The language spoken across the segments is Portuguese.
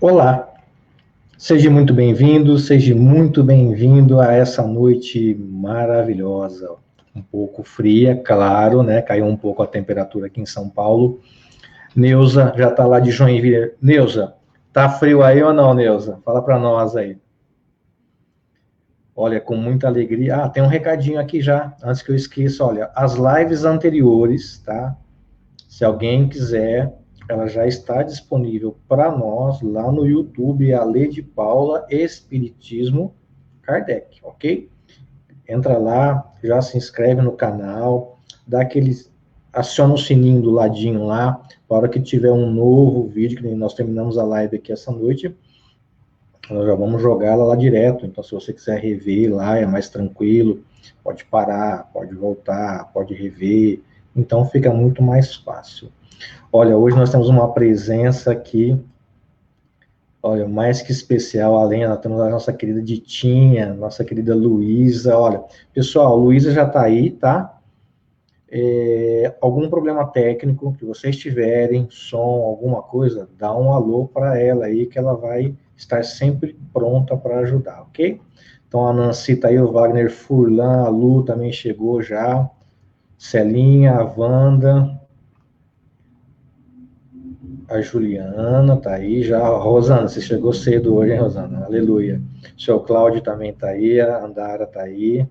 Olá, seja muito bem-vindo, seja muito bem-vindo a essa noite maravilhosa. Um pouco fria, claro, né? Caiu um pouco a temperatura aqui em São Paulo. Neuza já está lá de Joinville. Neuza, tá frio aí ou não, Neuza? Fala para nós aí. Olha, com muita alegria. Ah, tem um recadinho aqui já, antes que eu esqueça. Olha, as lives anteriores, tá? Se alguém quiser, ela já está disponível para nós lá no YouTube, a Lede Paula Espiritismo Kardec, ok? Entra lá, já se inscreve no canal, dá aquele, aciona o sininho do ladinho lá, para hora que tiver um novo vídeo, que nós terminamos a live aqui essa noite, nós já vamos jogar ela lá direto. Então, se você quiser rever lá, é mais tranquilo, pode parar, pode voltar, pode rever, então fica muito mais fácil. Olha, hoje nós temos uma presença aqui, olha, mais que especial, além, nós temos a nossa querida Ditinha, nossa querida Luísa, olha, pessoal, Luísa já está aí, tá? Algum problema técnico que vocês tiverem, som, alguma coisa, dá um alô para ela aí, que ela vai estar sempre pronta para ajudar, ok? Então a Nancy tá aí, o Wagner Furlan, a Lu também chegou já, Celinha, a Wanda, a Juliana tá aí já. Rosana, você chegou cedo hoje, hein, Rosana? Aleluia. O seu Cláudio também tá aí, a Andara tá aí.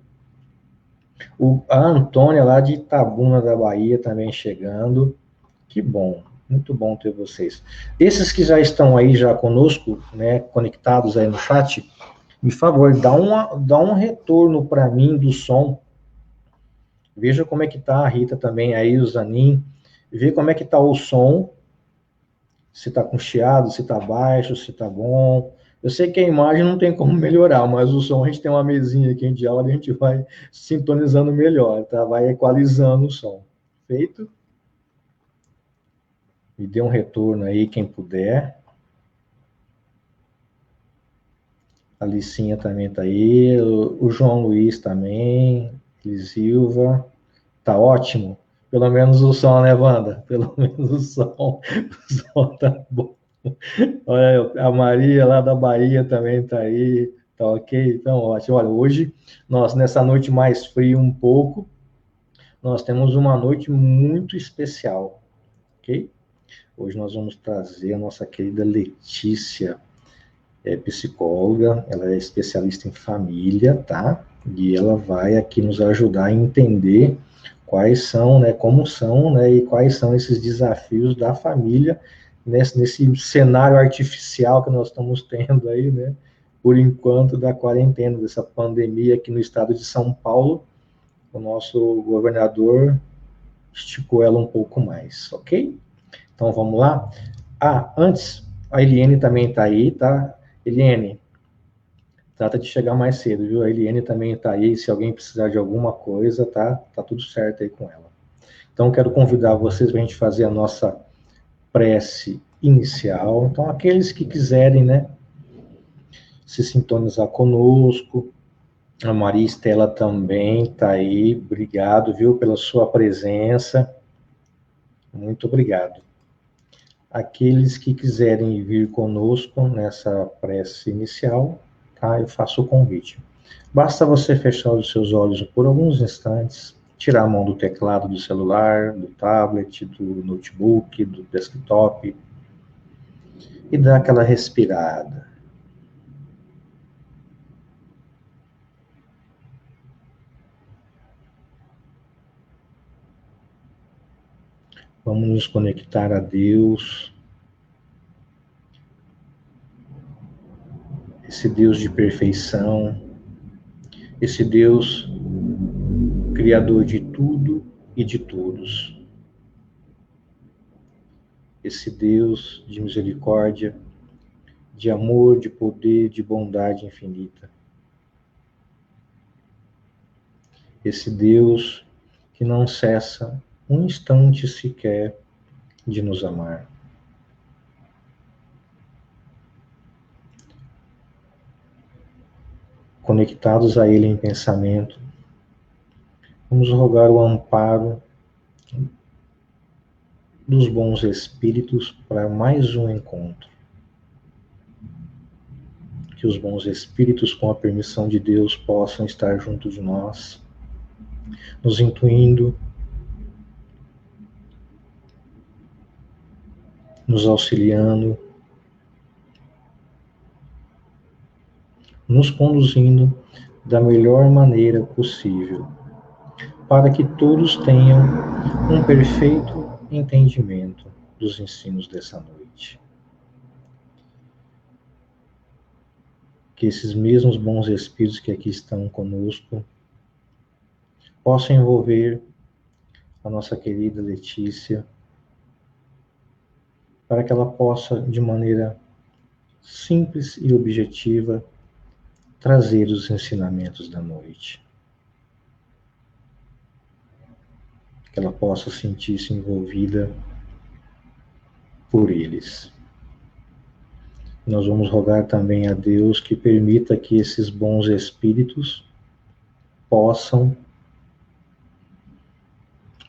A Antônia lá de Itabuna da Bahia também chegando. Que bom, muito bom ter vocês. Esses que já estão aí já conosco, né, conectados aí no chat, por favor, dá um retorno para mim do som. Veja como é que tá a Rita também aí, o Zanin. Vê como é que tá o som, se está com chiado, se está baixo, se está bom. Eu sei que a imagem não tem como melhorar, mas o som a gente tem uma mesinha aqui de aula, a gente vai sintonizando melhor, tá? Vai equalizando o som. Feito? Me dê um retorno aí, quem puder. A Licinha também está aí, o João Luiz também, Silva. Tá ótimo. Pelo menos o som, né, Wanda? Pelo menos o som tá bom. Olha, a Maria lá da Bahia também tá aí, tá ok? Então, ótimo. Olha, hoje, nós, nessa noite mais fria um pouco, nós temos uma noite muito especial, ok? Hoje nós vamos trazer a nossa querida Letícia, psicóloga, ela é especialista em família, tá? E ela vai aqui nos ajudar a entender quais são, né, como são, né, e quais são esses desafios da família nesse cenário artificial que nós estamos tendo aí, né, por enquanto da quarentena, dessa pandemia aqui no estado de São Paulo. O nosso governador esticou ela um pouco mais, ok? Então vamos lá. Ah, antes, a Eliane também está aí, tá? Eliane, trata de chegar mais cedo, viu? A Eliane também está aí, se alguém precisar de alguma coisa, tá? Tá tudo certo aí com ela. Então, quero convidar vocês para a gente fazer a nossa prece inicial. Então, aqueles que quiserem, né, se sintonizar conosco, a Maria Estela também está aí, obrigado, viu, pela sua presença, muito obrigado. Aqueles que quiserem vir conosco nessa prece inicial, tá, eu faço o convite. Basta você fechar os seus olhos por alguns instantes, tirar a mão do teclado do celular, do tablet, do notebook, do desktop e dar aquela respirada. Vamos nos conectar a Deus, esse Deus de perfeição, esse Deus criador de tudo e de todos. Esse Deus de misericórdia, de amor, de poder, de bondade infinita. Esse Deus que não cessa um instante sequer de nos amar. Conectados a Ele em pensamento, vamos rogar o amparo dos bons espíritos para mais um encontro. que os bons espíritos, com a permissão de Deus, possam estar junto de nós, nos intuindo, nos auxiliando, nos conduzindo da melhor maneira possível, para que todos tenham um perfeito entendimento dos ensinos dessa noite. Que esses mesmos bons espíritos que aqui estão conosco possam envolver a nossa querida Letícia, para que ela possa, de maneira simples e objetiva, trazer os ensinamentos da noite. Que ela possa sentir-se envolvida por eles. Nós vamos rogar também a Deus que permita que esses bons espíritos possam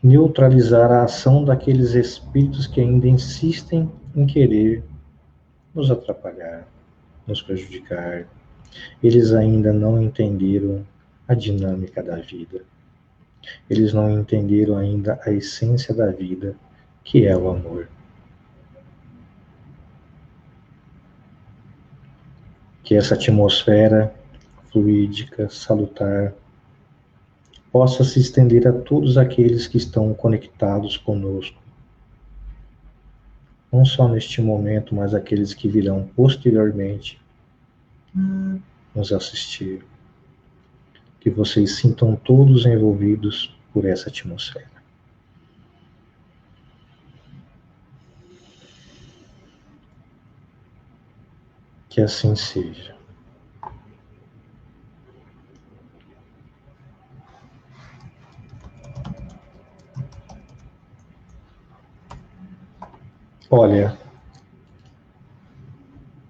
neutralizar a ação daqueles espíritos que ainda insistem em querer nos atrapalhar, nos prejudicar. Eles ainda não entenderam a dinâmica da vida. Eles não entenderam ainda a essência da vida, que é o amor. Que essa atmosfera fluídica, salutar, possa se estender a todos aqueles que estão conectados conosco. Não só neste momento, mas aqueles que virão posteriormente nos assistir. Que vocês sintam todos envolvidos por essa atmosfera. Que assim seja. Olha,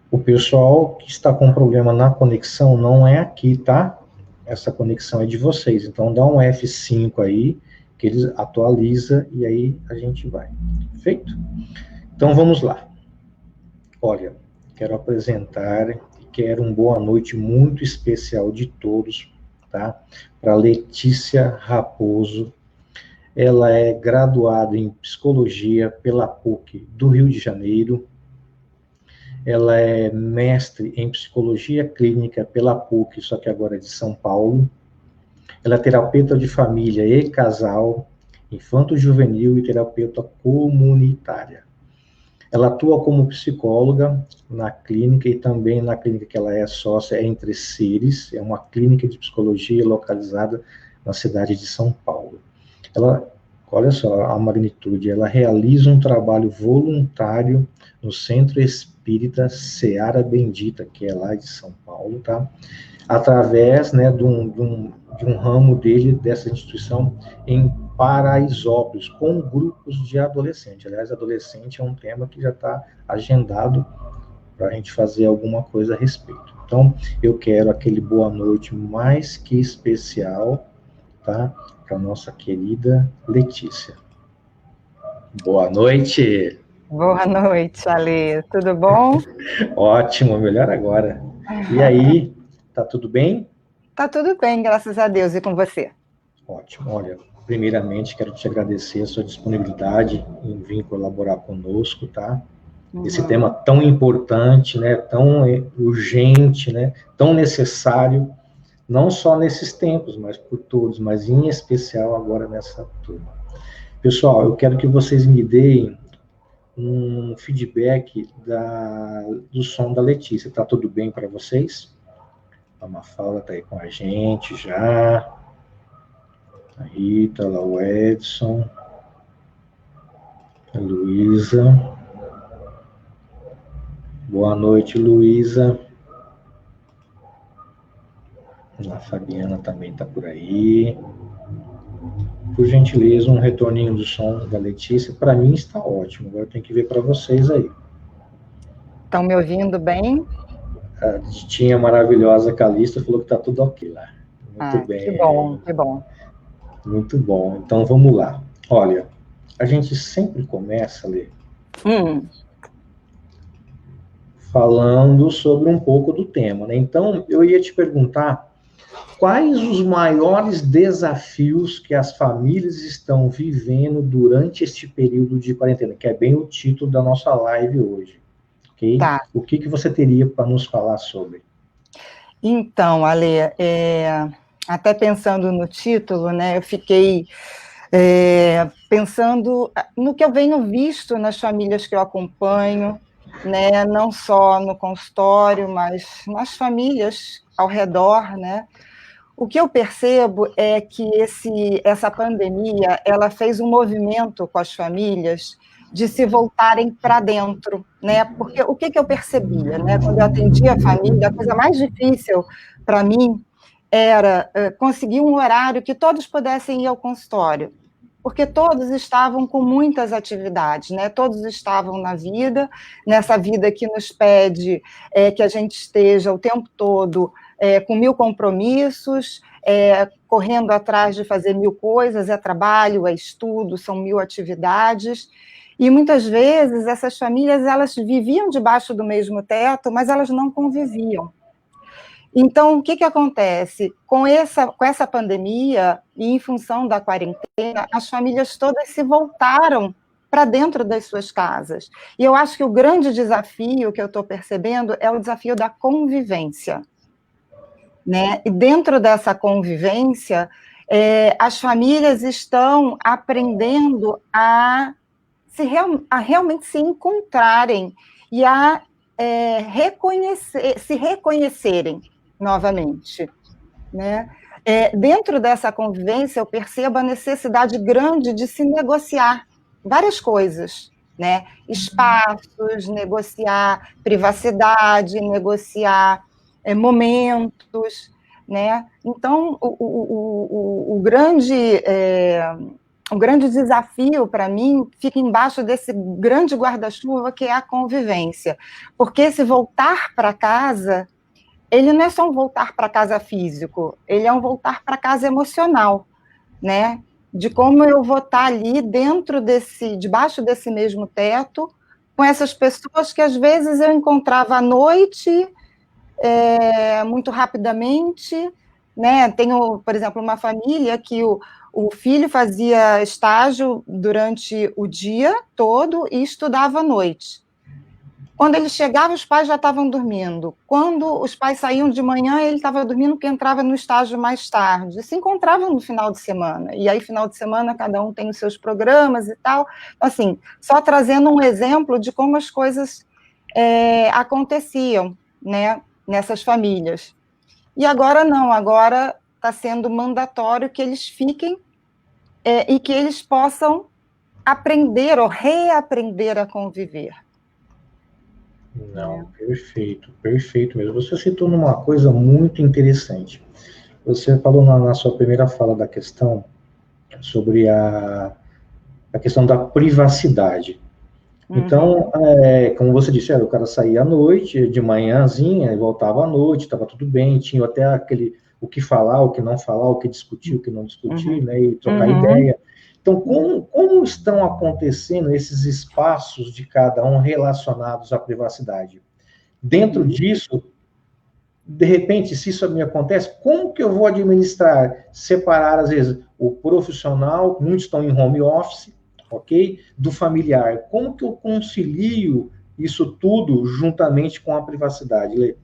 o pessoal que está com problema na conexão não é aqui, tá? Essa conexão é de vocês. Então dá um F5 aí, que eles atualiza e aí a gente vai. Feito? Então vamos lá. Olha, quero apresentar e quero uma boa noite muito especial de todos, tá? Para Letícia Raposo. Ela é graduada em Psicologia pela PUC do Rio de Janeiro. Ela é mestre em Psicologia Clínica pela PUC, só que agora é de São Paulo. Ela é terapeuta de família e casal, infanto-juvenil e terapeuta comunitária. Ela atua como psicóloga na clínica e também na clínica que ela é sócia, é Entre Seres, é uma clínica de psicologia localizada na cidade de São Paulo. Ela, olha só a magnitude, ela realiza um trabalho voluntário no Centro Espírita Seara Bendita, que é lá de São Paulo, tá? Através, né, de um ramo dele, dessa instituição, em Paraisópolis, com grupos de adolescentes. Aliás, adolescente é um tema que já está agendado para a gente fazer alguma coisa a respeito. Então, eu quero aquele boa noite mais que especial, tá? Para nossa querida Letícia. Boa noite! Boa noite, Ale. Tudo bom? Ótimo, melhor agora. E aí, tá tudo bem? Tá tudo bem, graças a Deus. E com você? Ótimo. Olha, primeiramente quero te agradecer a sua disponibilidade em vir colaborar conosco, tá? Esse tema tão importante, né? Tão urgente, né? Tão necessário, não só nesses tempos, mas por todos, mas em especial agora nessa turma. Pessoal, eu quero que vocês me deem um feedback do som da Letícia. Tá tudo bem para vocês? A Mafalda tá aí com a gente já. A Rita, lá o Edson. A Luísa. Boa noite, Luísa. A Fabiana também tá por aí. Por gentileza, um retorninho do som da Letícia. Para mim está ótimo. Agora tem que ver para vocês aí. Estão me ouvindo bem? A Titinha maravilhosa Calista falou que tá tudo ok lá. Muito bem. Que bom, que bom. Muito bom. Então vamos lá. Olha, a gente sempre começa a ler falando sobre um pouco do tema, né? Então, eu ia te perguntar quais os maiores desafios que as famílias estão vivendo durante este período de quarentena, que é bem o título da nossa live hoje, ok? Tá. O que você teria para nos falar sobre? Então, Ale, até pensando no título, né, eu fiquei pensando no que eu venho visto nas famílias que eu acompanho, né, não só no consultório, mas nas famílias ao redor, né. O que eu percebo é que essa pandemia, ela fez um movimento com as famílias de se voltarem para dentro, né? Porque o que eu percebia, né? Quando eu atendia a família, a coisa mais difícil para mim era conseguir um horário que todos pudessem ir ao consultório, porque todos estavam com muitas atividades, né? Todos estavam na vida, nessa vida que nos pede que a gente esteja o tempo todo com 1000 compromissos, correndo atrás de fazer 1000 coisas, é trabalho, é estudo, são 1000 atividades, e muitas vezes essas famílias, elas viviam debaixo do mesmo teto, mas elas não conviviam. Então, o que acontece? Com essa pandemia, e em função da quarentena, as famílias todas se voltaram para dentro das suas casas. E eu acho que o grande desafio que eu estou percebendo é o desafio da convivência, né? E dentro dessa convivência, as famílias estão aprendendo a realmente se encontrarem e a se reconhecerem novamente, né? Dentro dessa convivência, eu percebo a necessidade grande de se negociar várias coisas, né? Espaços, negociar privacidade, negociar momentos, né? Então, o grande desafio para mim fica embaixo desse grande guarda-chuva que é a convivência, porque esse voltar para casa, ele não é só um voltar para casa físico, ele é um voltar para casa emocional, né? De como eu vou estar ali debaixo desse mesmo teto, com essas pessoas que às vezes eu encontrava à noite, muito rapidamente, né? Tenho, por exemplo, uma família que o filho fazia estágio durante o dia todo e estudava à noite. Quando ele chegava, os pais já estavam dormindo. Quando os pais saíam de manhã, ele estava dormindo porque entrava no estágio mais tarde. Se encontravam no final de semana. E aí, final de semana, cada um tem os seus programas e tal. Assim, só trazendo um exemplo de como as coisas aconteciam, né, nessas famílias. E agora não, agora está sendo mandatório que eles fiquem e que eles possam aprender ou reaprender a conviver. Não, perfeito, perfeito mesmo. Você citou numa coisa muito interessante. Você falou na sua primeira fala da questão sobre a questão da privacidade. Então, como você disse, o cara saía à noite, de manhãzinha, e voltava à noite, estava tudo bem, tinha até o que falar, o que não falar, o que discutir, o que não discutir, né, e trocar ideia. Então, como estão acontecendo esses espaços de cada um relacionados à privacidade? Dentro disso, de repente, se isso me acontece, como que eu vou administrar, separar, às vezes, o profissional, muitos estão em home office, ok? Do familiar. Como que eu concilio isso tudo juntamente com a privacidade, Lê?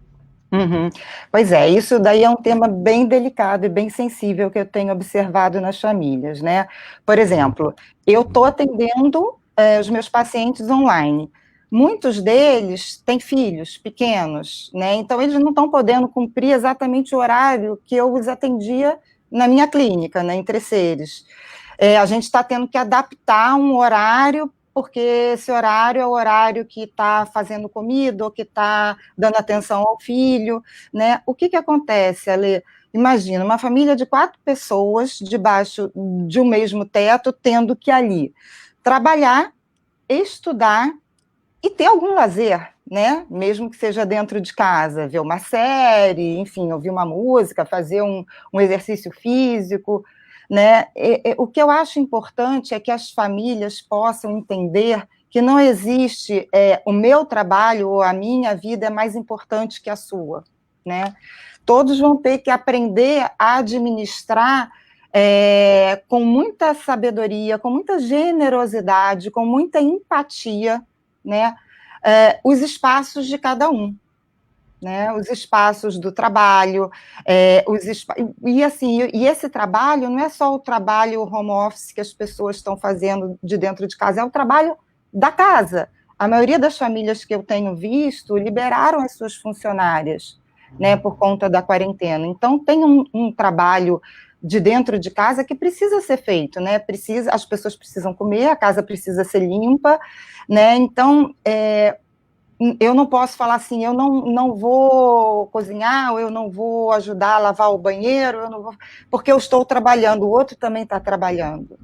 Pois é, isso daí é um tema bem delicado e bem sensível que eu tenho observado nas famílias, né? Por exemplo, eu estou atendendo os meus pacientes online. Muitos deles têm filhos pequenos, né? Então eles não estão podendo cumprir exatamente o horário que eu os atendia na minha clínica, né, entre seres. A gente está tendo que adaptar um horário, porque esse horário é o horário que está fazendo comida ou que está dando atenção ao filho, né? O que acontece, Ale? Imagina, uma família de 4 pessoas debaixo de um mesmo teto, tendo que ali trabalhar, estudar e ter algum lazer, né? Mesmo que seja dentro de casa, ver uma série, enfim, ouvir uma música, fazer um exercício físico, né? O que eu acho importante é que as famílias possam entender que não existe o meu trabalho ou a minha vida é mais importante que a sua, né? Todos vão ter que aprender a administrar com muita sabedoria, com muita generosidade, com muita empatia, né? Os espaços de cada um. Né, os espaços do trabalho, e esse trabalho não é só o trabalho home office que as pessoas estão fazendo de dentro de casa, é o trabalho da casa. A maioria das famílias que eu tenho visto liberaram as suas funcionárias, né, por conta da quarentena. Então, tem um trabalho de dentro de casa que precisa ser feito, né? As pessoas precisam comer, a casa precisa ser limpa, né? Então, eu não posso falar assim, eu não vou cozinhar, ou eu não vou ajudar a lavar o banheiro, porque eu estou trabalhando, o outro também está trabalhando,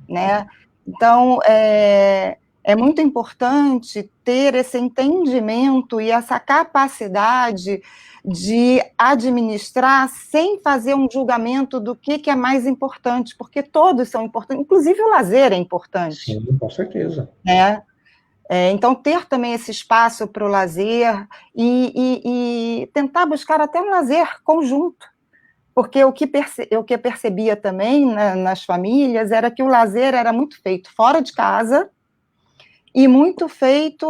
né? Então, é muito importante ter esse entendimento e essa capacidade de administrar sem fazer um julgamento do que é mais importante, porque todos são importantes, inclusive o lazer é importante. Sim, com certeza. Né? Então, ter também esse espaço para o lazer e tentar buscar até um lazer conjunto, porque o que eu percebia também, né, nas famílias era que o lazer era muito feito fora de casa e muito feito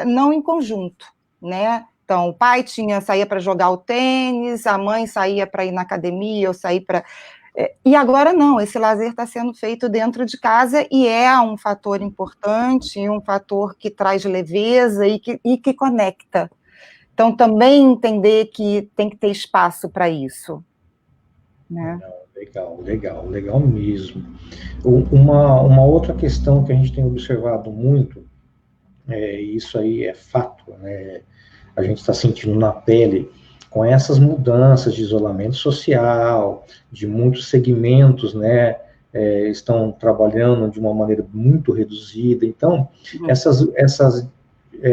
não em conjunto, né? Então, o pai saía para jogar o tênis, a mãe saía para ir na academia, ou sair para... E agora não, esse lazer está sendo feito dentro de casa e é um fator importante, um fator que traz leveza e que conecta. Então, também entender que tem que ter espaço para isso. Né? Legal mesmo. Uma outra questão que a gente tem observado muito, isso aí é fato, né? A gente está sentindo na pele, com essas mudanças de isolamento social, de muitos segmentos, né, estão trabalhando de uma maneira muito reduzida. Então,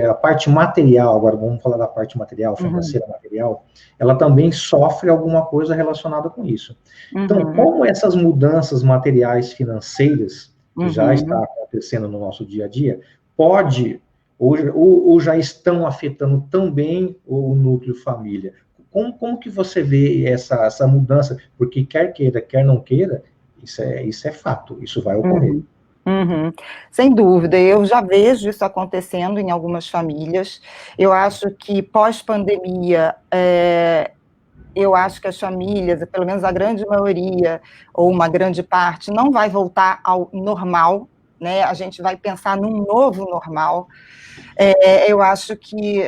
a parte material, agora vamos falar da parte material, financeira material, ela também sofre alguma coisa relacionada com isso. Então, como essas mudanças materiais financeiras, que já está acontecendo no nosso dia a dia, pode, ou já estão afetando também o núcleo família? Como que você vê essa mudança? Porque quer queira, quer não queira, isso é fato, isso vai ocorrer. Sem dúvida, eu já vejo isso acontecendo em algumas famílias. Eu acho que pós-pandemia, eu acho que as famílias, pelo menos a grande maioria, ou uma grande parte, não vai voltar ao normal, né? A gente vai pensar num novo normal. Eu acho que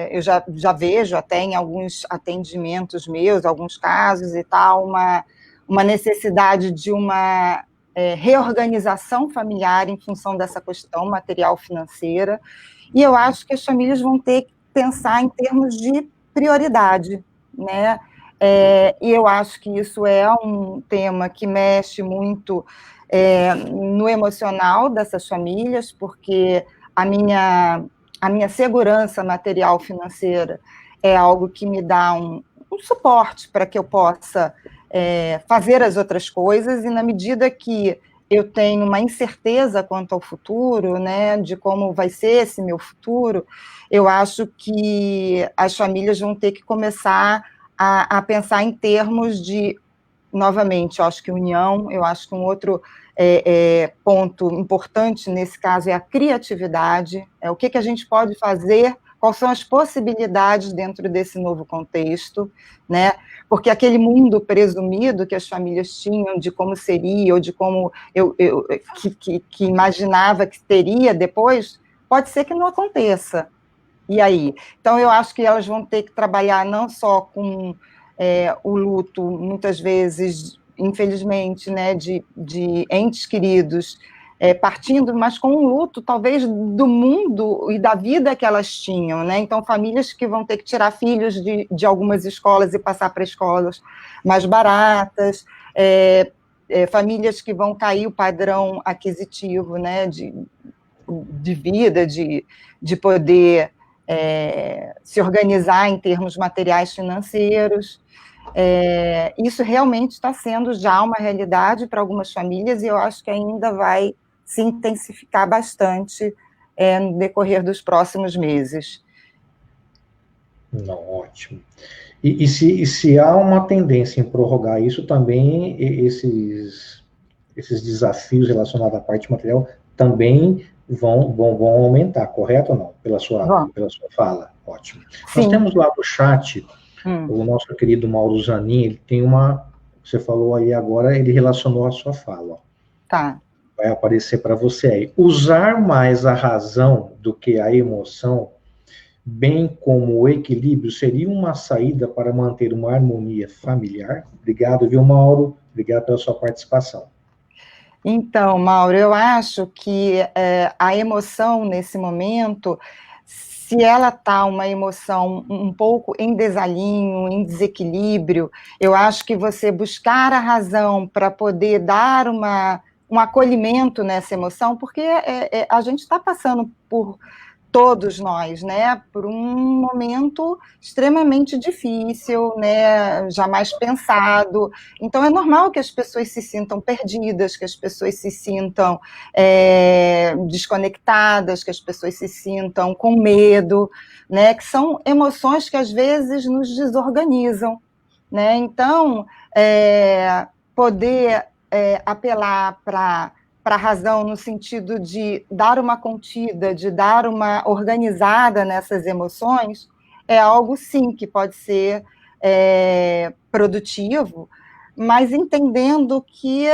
eu já vejo até em alguns atendimentos meus, alguns casos e tal, uma necessidade de uma reorganização familiar em função dessa questão material financeira, e eu acho que as famílias vão ter que pensar em termos de prioridade, né? E eu acho que isso é um tema que mexe muito no emocional dessas famílias, porque a minha segurança material financeira é algo que me dá um suporte para que eu possa fazer as outras coisas, e na medida que eu tenho uma incerteza quanto ao futuro, né, de como vai ser esse meu futuro, eu acho que as famílias vão ter que começar a pensar em termos de, novamente, eu acho que união, eu acho que um outro ponto importante nesse caso é a criatividade, o que a gente pode fazer, quais são as possibilidades dentro desse novo contexto, né? Porque aquele mundo presumido que as famílias tinham de como seria, ou de como que imaginava que teria depois, pode ser que não aconteça. E aí? Então, eu acho que elas vão ter que trabalhar não só com o luto, muitas vezes, infelizmente, né, de entes queridos partindo, mas com um luto, talvez, do mundo e da vida que elas tinham, né? Então, famílias que vão ter que tirar filhos de algumas escolas e passar para escolas mais baratas, famílias que vão cair o padrão aquisitivo, né, de vida, de poder se organizar em termos materiais financeiros. Isso realmente está sendo já uma realidade para algumas famílias, e eu acho que ainda vai se intensificar bastante no decorrer dos próximos meses. Não, ótimo. E se há uma tendência em prorrogar isso, também esses desafios relacionados à parte material também vão aumentar, correto ou não? Pela sua fala, ótimo. Sim. Nós temos lá no chat, o nosso querido Mauro Zanin, ele tem você falou aí agora, ele relacionou a sua fala. Tá. Vai aparecer para você aí. Usar mais a razão do que a emoção, bem como o equilíbrio, seria uma saída para manter uma harmonia familiar? Obrigado, viu, Mauro? Obrigado pela sua participação. Então, Mauro, eu acho que a emoção, nesse momento, se ela está uma emoção um pouco em desalinho, em desequilíbrio, eu acho que você buscar a razão para poder dar um acolhimento nessa emoção, porque a gente está passando por... todos nós, né, por um momento extremamente difícil, né, jamais pensado. Então, é normal que as pessoas se sintam perdidas, que as pessoas se sintam desconectadas, que as pessoas se sintam com medo, né, que são emoções que, às vezes, nos desorganizam, né. Então, poder apelar para a razão no sentido de dar uma contida, de dar uma organizada nessas emoções, é algo, sim, que pode ser produtivo, mas entendendo que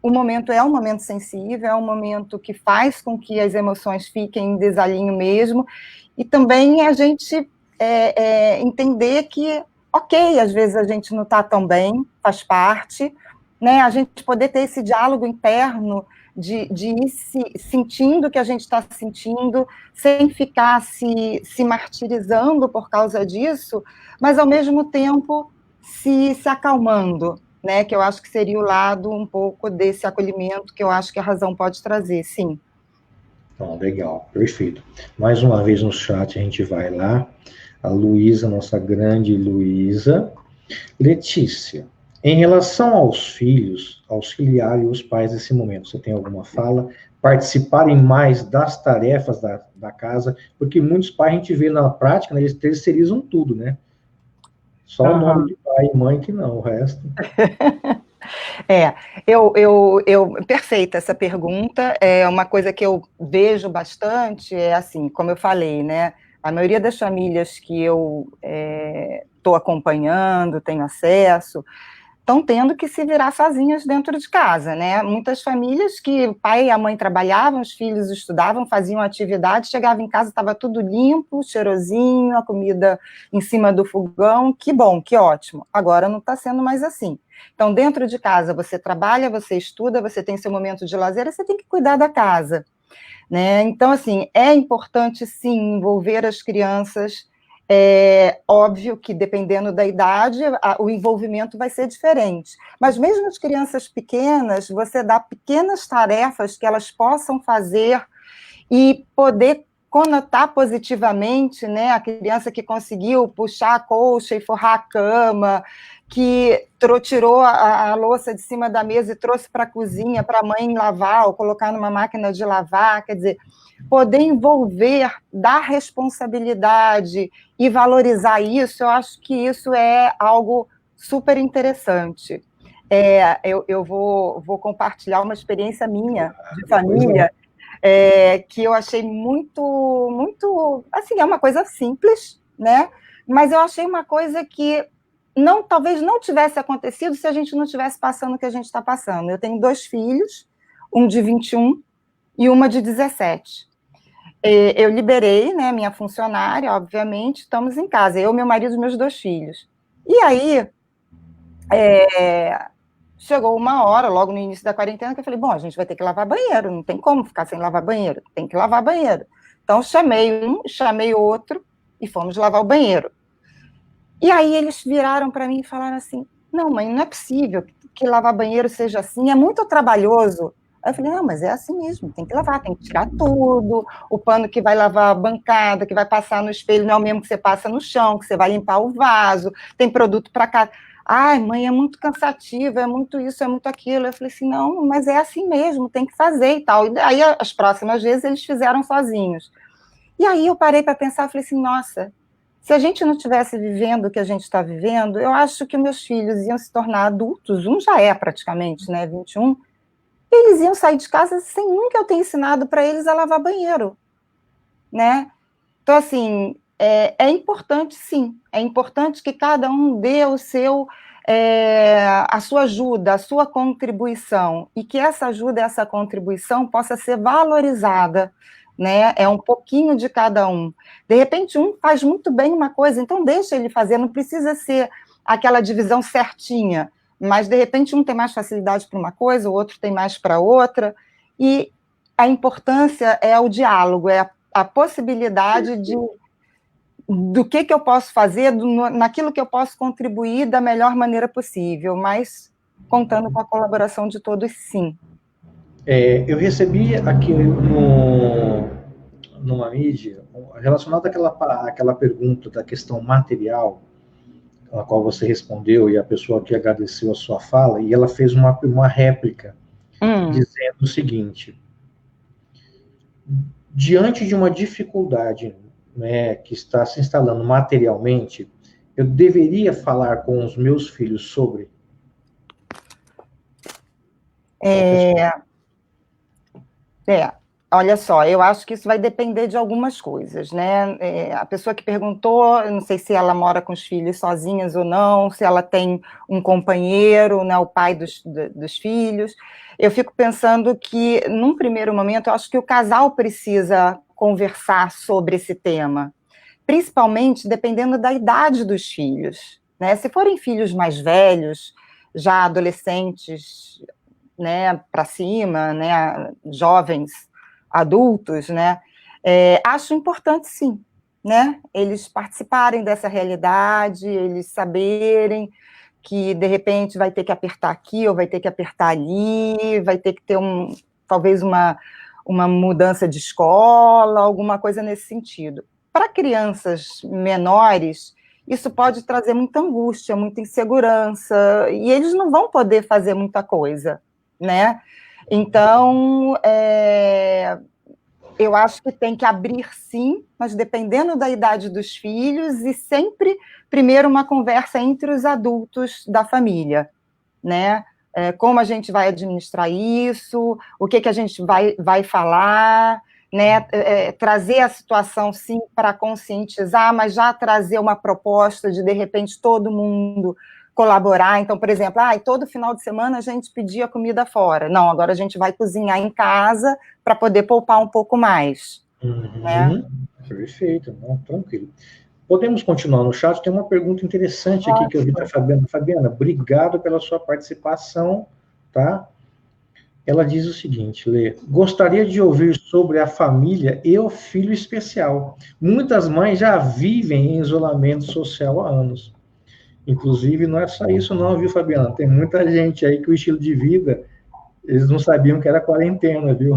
o momento é um momento sensível, é um momento que faz com que as emoções fiquem em desalinho mesmo, e também a gente entender que, ok, às vezes a gente não está tão bem, faz parte, né, a gente poder ter esse diálogo interno de ir sentindo o que a gente está sentindo, sem ficar se martirizando por causa disso, mas, ao mesmo tempo, se acalmando, né, que eu acho que seria o lado um pouco desse acolhimento que eu acho que a razão pode trazer, sim. Então, legal, perfeito. Mais uma vez no chat a gente vai lá, a Luísa, nossa grande Luísa. Letícia, em relação aos filhos, auxiliarem os pais nesse momento, você tem alguma fala? Participarem mais das tarefas da casa, porque muitos pais a gente vê na prática, né, eles terceirizam tudo, né? Só o nome de pai e mãe que não, o resto. Perfeita essa pergunta, é uma coisa que eu vejo bastante, assim, como eu falei, né, a maioria das famílias que eu estou acompanhando, tenho acesso, estão tendo que se virar sozinhas dentro de casa, né? Muitas famílias que o pai e a mãe trabalhavam, os filhos estudavam, faziam atividade, chegavam em casa, estava tudo limpo, cheirosinho, a comida em cima do fogão, que bom, que ótimo. Agora não está sendo mais assim. Então, dentro de casa, você trabalha, você estuda, você tem seu momento de lazer, você tem que cuidar da casa, né? Então, assim, é importante, sim, envolver as crianças. É óbvio que, dependendo da idade, o envolvimento vai ser diferente. Mas mesmo as crianças pequenas, você dá pequenas tarefas que elas possam fazer e poder conotar positivamente, né? A criança que conseguiu puxar a colcha e forrar a cama, que tirou a louça de cima da mesa e trouxe para a cozinha para a mãe lavar ou colocar numa máquina de lavar, quer dizer, poder envolver, dar responsabilidade e valorizar isso, eu acho que isso é algo super interessante. Eu vou compartilhar uma experiência minha de família, que eu achei muito, muito, assim, é uma coisa simples, né? Mas eu achei uma coisa que talvez não tivesse acontecido se a gente não estivesse passando o que a gente está passando. Eu tenho 2 filhos, um de 21 e uma de 17. Eu liberei, né, minha funcionária, obviamente, estamos em casa, eu, meu marido e meus 2 filhos. E aí, chegou uma hora, logo no início da quarentena, que eu falei, bom, a gente vai ter que lavar banheiro, não tem como ficar sem lavar banheiro, tem que lavar banheiro. Então, chamei um, chamei outro, e fomos lavar o banheiro. E aí eles viraram para mim e falaram assim, não, mãe, não é possível que lavar banheiro seja assim, é muito trabalhoso. Aí eu falei, não, mas é assim mesmo, tem que lavar, tem que tirar tudo, o pano que vai lavar a bancada, que vai passar no espelho, não é o mesmo que você passa no chão, que você vai limpar o vaso, tem produto para cá. Ai, mãe, é muito cansativo, é muito isso, é muito aquilo. Eu falei assim, não, mas é assim mesmo, tem que fazer e tal. E aí, as próximas vezes, eles fizeram sozinhos. E aí eu parei para pensar, falei assim, nossa, se a gente não tivesse vivendo o que a gente está vivendo, eu acho que meus filhos iam se tornar adultos, um já é praticamente, né, 21, e eles iam sair de casa sem nunca eu ter ensinado para eles a lavar banheiro, né? Então, assim, é importante, sim, é importante que cada um dê o seu, a sua ajuda, a sua contribuição, e que essa ajuda, essa contribuição possa ser valorizada, né? É um pouquinho de cada um. De repente, um faz muito bem uma coisa, então deixa ele fazer, não precisa ser aquela divisão certinha, mas de repente um tem mais facilidade para uma coisa, o outro tem mais para outra, e a importância é o diálogo, é a possibilidade do que eu posso fazer, naquilo que eu posso contribuir da melhor maneira possível, mas contando com a colaboração de todos, sim. Eu recebi aqui numa mídia, relacionada àquela pergunta da questão material, a qual você respondeu, e a pessoa que agradeceu a sua fala, e ela fez uma réplica, dizendo o seguinte: diante de uma dificuldade, né, que está se instalando materialmente, eu deveria falar com os meus filhos sobre? Olha só, eu acho que isso vai depender de algumas coisas, né? A pessoa que perguntou, eu não sei se ela mora com os filhos sozinhas ou não, se ela tem um companheiro, né, o pai dos filhos. Eu fico pensando que, num primeiro momento, eu acho que o casal precisa conversar sobre esse tema, principalmente dependendo da idade dos filhos, né? Se forem filhos mais velhos, já adolescentes, né, para cima, né, jovens, adultos, né, acho importante, sim, né, eles participarem dessa realidade, eles saberem que, de repente, vai ter que apertar aqui ou vai ter que apertar ali, vai ter que ter talvez uma mudança de escola, alguma coisa nesse sentido. Para crianças menores, isso pode trazer muita angústia, muita insegurança, e eles não vão poder fazer muita coisa, né? Então, eu acho que tem que abrir, sim, mas dependendo da idade dos filhos, e sempre, primeiro, uma conversa entre os adultos da família, né? Como a gente vai administrar isso, o que a gente vai falar, né? Trazer a situação, sim, para conscientizar, mas já trazer uma proposta de repente, todo mundo colaborar. Então, por exemplo, todo final de semana a gente pedia comida fora. Não, agora a gente vai cozinhar em casa para poder poupar um pouco mais. Né? Perfeito, não, tranquilo. Podemos continuar no chat? Tem uma pergunta interessante aqui que eu vi da Fabiana. Fabiana, obrigado pela sua participação, tá? Ela diz o seguinte, Lê: gostaria de ouvir sobre a família e o filho especial. Muitas mães já vivem em isolamento social há anos. Inclusive, não é só isso não, viu, Fabiana? Tem muita gente aí que o estilo de vida, eles não sabiam que era quarentena, viu?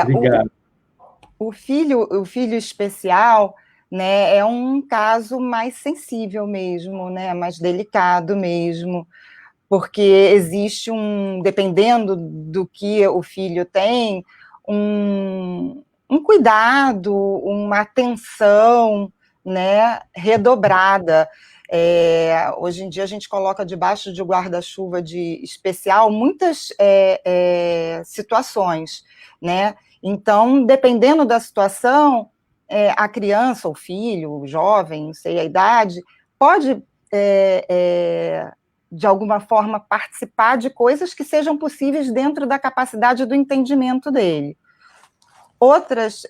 Obrigado. O filho especial, né, é um caso mais sensível mesmo, né, mais delicado mesmo, porque existe dependendo do que o filho tem, um cuidado, uma atenção, né, redobrada. Hoje em dia a gente coloca debaixo de guarda-chuva de especial muitas situações, né? Então, dependendo da situação, a criança, o filho, o jovem, não sei a idade, pode de alguma forma participar de coisas que sejam possíveis dentro da capacidade do entendimento dele. Outros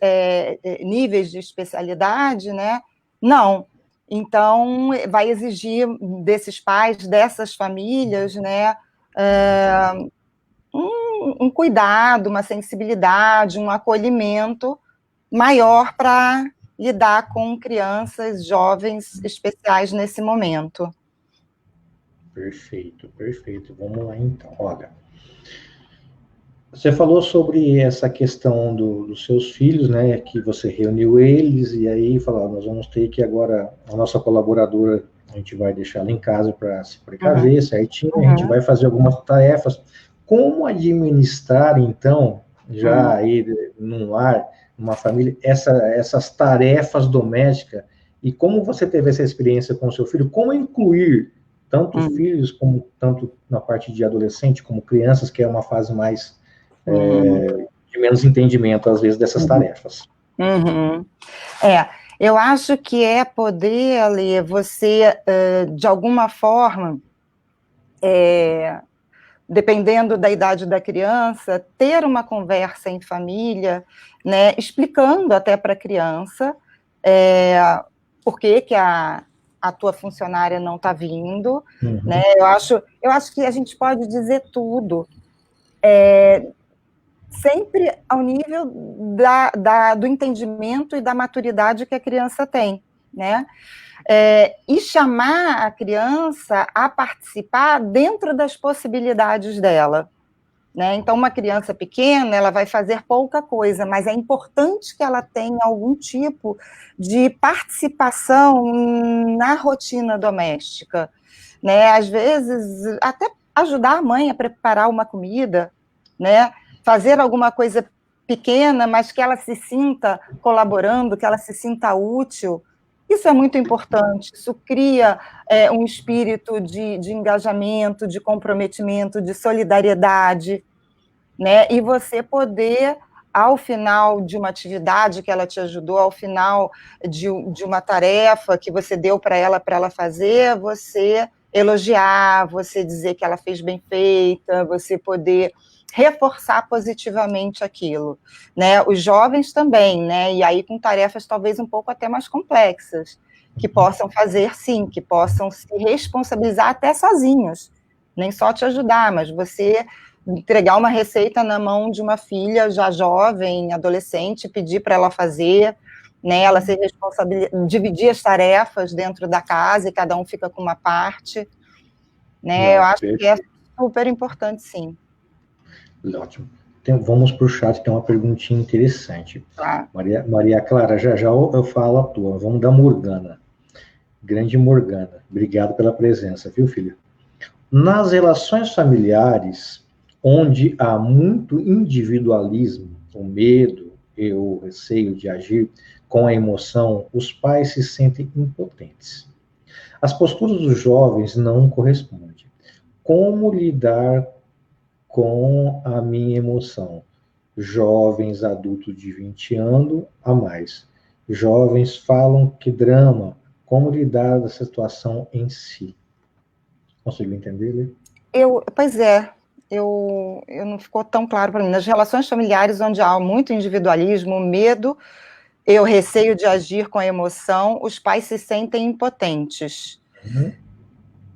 níveis de especialidade, né? Não. Então, vai exigir desses pais, dessas famílias, né, um cuidado, uma sensibilidade, um acolhimento maior para lidar com crianças, jovens especiais nesse momento. Perfeito, perfeito. Vamos lá, então. Olha, você falou sobre essa questão dos seus filhos, né, que você reuniu eles e aí falou, nós vamos ter que agora, a nossa colaboradora a gente vai deixar ela em casa para se precaver certinho, a gente vai fazer algumas tarefas. Como administrar, então, já aí num lar, numa família, essas tarefas domésticas, e como você teve essa experiência com o seu filho, como incluir tanto filhos, como tanto na parte de adolescente, como crianças, que é uma fase mais de menos entendimento, às vezes, dessas tarefas. Eu acho que é poder, Ali, você, de alguma forma, dependendo da idade da criança, ter uma conversa em família, né, explicando até para a criança por que a tua funcionária não está vindo, né? Eu acho que a gente pode dizer tudo, sempre ao nível do entendimento e da maturidade que a criança tem, né? E chamar a criança a participar dentro das possibilidades dela, né? Então, uma criança pequena, ela vai fazer pouca coisa, mas é importante que ela tenha algum tipo de participação na rotina doméstica, né? Às vezes, até ajudar a mãe a preparar uma comida, né? Fazer alguma coisa pequena, mas que ela se sinta colaborando, que ela se sinta útil. Isso é muito importante, isso cria um espírito de engajamento, de comprometimento, de solidariedade, né? E você poder, ao final de uma atividade que ela te ajudou, ao final de uma tarefa que você deu para ela fazer, você elogiar, você dizer que ela fez bem feita, você poder reforçar positivamente aquilo, né? Os jovens também, né? E aí com tarefas talvez um pouco até mais complexas, que possam fazer, sim, que possam se responsabilizar até sozinhos, nem só te ajudar, mas você entregar uma receita na mão de uma filha já jovem, adolescente, pedir para ela fazer, né? Ela se responsabilizar, dividir as tarefas dentro da casa e cada um fica com uma parte, né? Eu acho que é super importante, sim. Ótimo. Vamos para o chat, tem uma perguntinha interessante. Tá. Maria Clara, já eu falo a tua. Vamos da Morgana. Grande Morgana. Obrigado pela presença, viu, filha? Nas relações familiares, onde há muito individualismo, o medo e o receio de agir com a emoção, os pais se sentem impotentes. As posturas dos jovens não correspondem. Como lidar com a minha emoção? Jovens adultos de 20 anos a mais. Jovens falam que drama. Como lidar da situação em si? Conseguiu entender, Lê? Pois é, não ficou tão claro para mim. Nas relações familiares onde há muito individualismo, medo e o receio de agir com a emoção, os pais se sentem impotentes.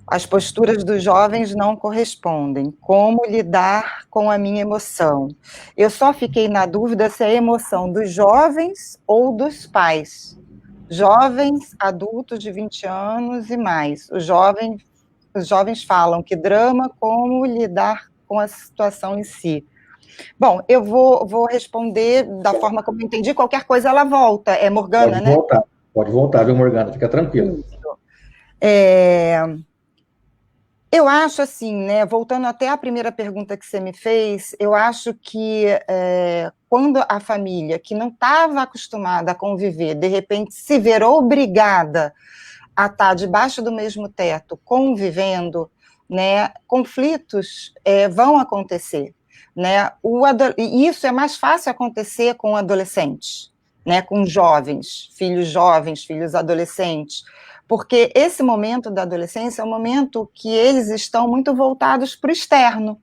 As posturas dos jovens não correspondem. Como lidar com a minha emoção? Eu só fiquei na dúvida se é a emoção dos jovens ou dos pais. Jovens, adultos de 20 anos e mais. Os jovens falam que drama, como lidar com a situação em si. Bom, eu vou responder da forma como eu entendi. Qualquer coisa ela volta. É Morgana, né? Pode voltar, viu, Morgana? Fica tranquila. Eu acho assim, né, voltando até à primeira pergunta que você me fez, eu acho que quando a família que não estava acostumada a conviver, de repente se ver obrigada a estar debaixo do mesmo teto, convivendo, né, conflitos vão acontecer, né? E isso é mais fácil acontecer com adolescentes, né, com jovens, filhos adolescentes, porque esse momento da adolescência é um momento que eles estão muito voltados para o externo,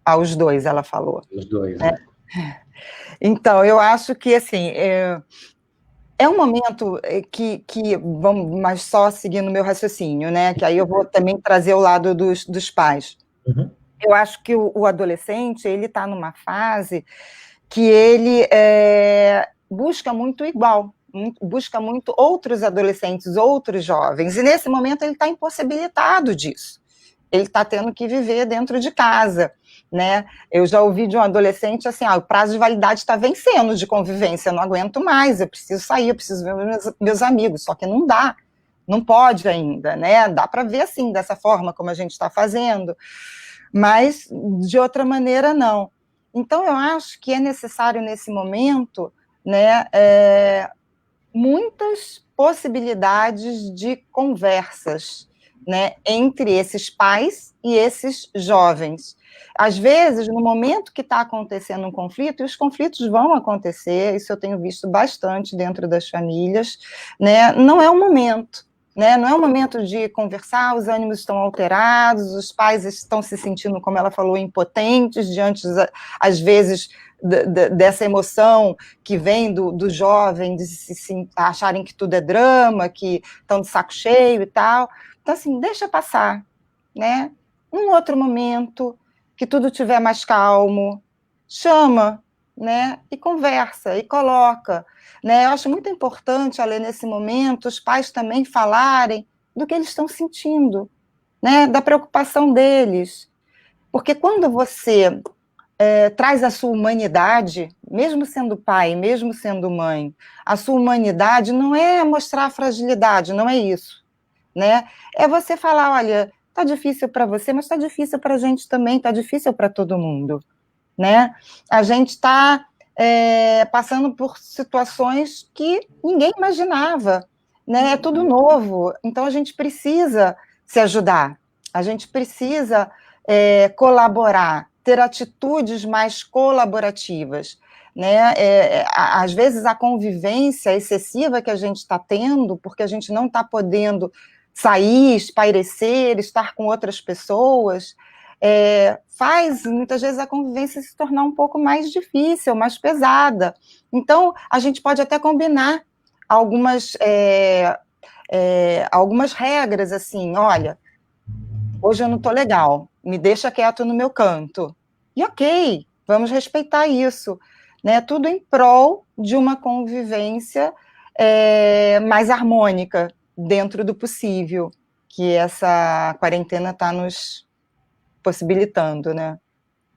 aos dois, ela falou. Os dois, né? Então, eu acho que, assim, é um momento que vamos, mas só seguindo o meu raciocínio, né, que aí eu vou também trazer o lado dos pais. Eu acho que o adolescente, ele está numa fase que ele busca muito igual, busca muito outros adolescentes, outros jovens, e nesse momento ele está impossibilitado disso. Ele está tendo que viver dentro de casa, né? Eu já ouvi de um adolescente assim, o prazo de validade está vencendo de convivência, eu não aguento mais, eu preciso sair, eu preciso ver meus amigos, só que não dá, não pode ainda, né? Dá para ver assim, dessa forma como a gente está fazendo, mas de outra maneira não. Então, eu acho que é necessário, nesse momento, né, muitas possibilidades de conversas, né, entre esses pais e esses jovens. Às vezes, no momento que está acontecendo um conflito, e os conflitos vão acontecer, isso eu tenho visto bastante dentro das famílias, né, não é o momento. Né? Não é o momento de conversar, os ânimos estão alterados, os pais estão se sentindo, como ela falou, impotentes diante, às vezes, dessa emoção que vem do jovem, de se acharem que tudo é drama, que estão de saco cheio e tal. Então, assim, deixa passar, né? Um outro momento, que tudo estiver mais calmo, chama, né? E conversa, e coloca. Né? Eu acho muito importante, Ale, nesse momento, os pais também falarem do que eles estão sentindo, né? Da preocupação deles. Porque quando você traz a sua humanidade, mesmo sendo pai, mesmo sendo mãe, a sua humanidade não é mostrar a fragilidade, não é isso. Né? É você falar, olha, está difícil para você, mas está difícil para a gente também, está difícil para todo mundo. Né? A gente está passando por situações que ninguém imaginava, né? É tudo novo, então a gente precisa se ajudar, a gente precisa colaborar, ter atitudes mais colaborativas, né? Às vezes a convivência excessiva que a gente está tendo, porque a gente não está podendo sair, espairecer, estar com outras pessoas, faz, muitas vezes, a convivência se tornar um pouco mais difícil, mais pesada. Então, a gente pode até combinar algumas regras, assim, olha, hoje eu não estou legal, me deixa quieto no meu canto. E ok, vamos respeitar isso. Né? Tudo em prol de uma convivência mais harmônica, dentro do possível, que essa quarentena está nos possibilitando, né?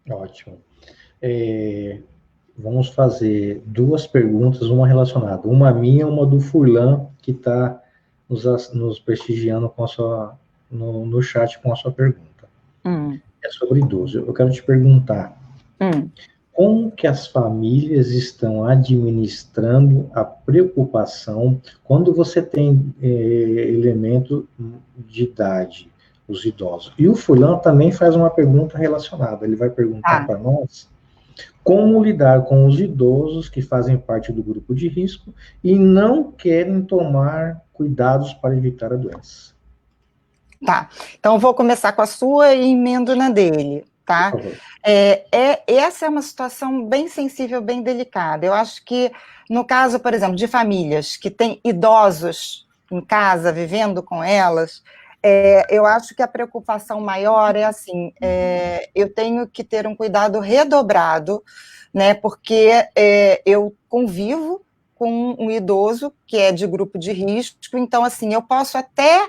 Ótimo. Vamos fazer duas perguntas, uma relacionada. Uma minha, uma do Furlan, que está nos prestigiando com no chat com a sua pergunta. É sobre idoso. Eu quero te perguntar, como que as famílias estão administrando a preocupação quando você tem elemento de idade, os idosos? E o Furlan também faz uma pergunta relacionada. Ele vai perguntar para nós como lidar com os idosos que fazem parte do grupo de risco e não querem tomar cuidados para evitar a doença. Tá, então vou começar com a sua e emendo na dele, tá? Essa é uma situação bem sensível, bem delicada. Eu acho que, no caso, por exemplo, de famílias que têm idosos em casa, vivendo com elas, eu acho que a preocupação maior é assim, eu tenho que ter um cuidado redobrado, né, porque eu convivo com um idoso que é de grupo de risco, então, assim, eu posso até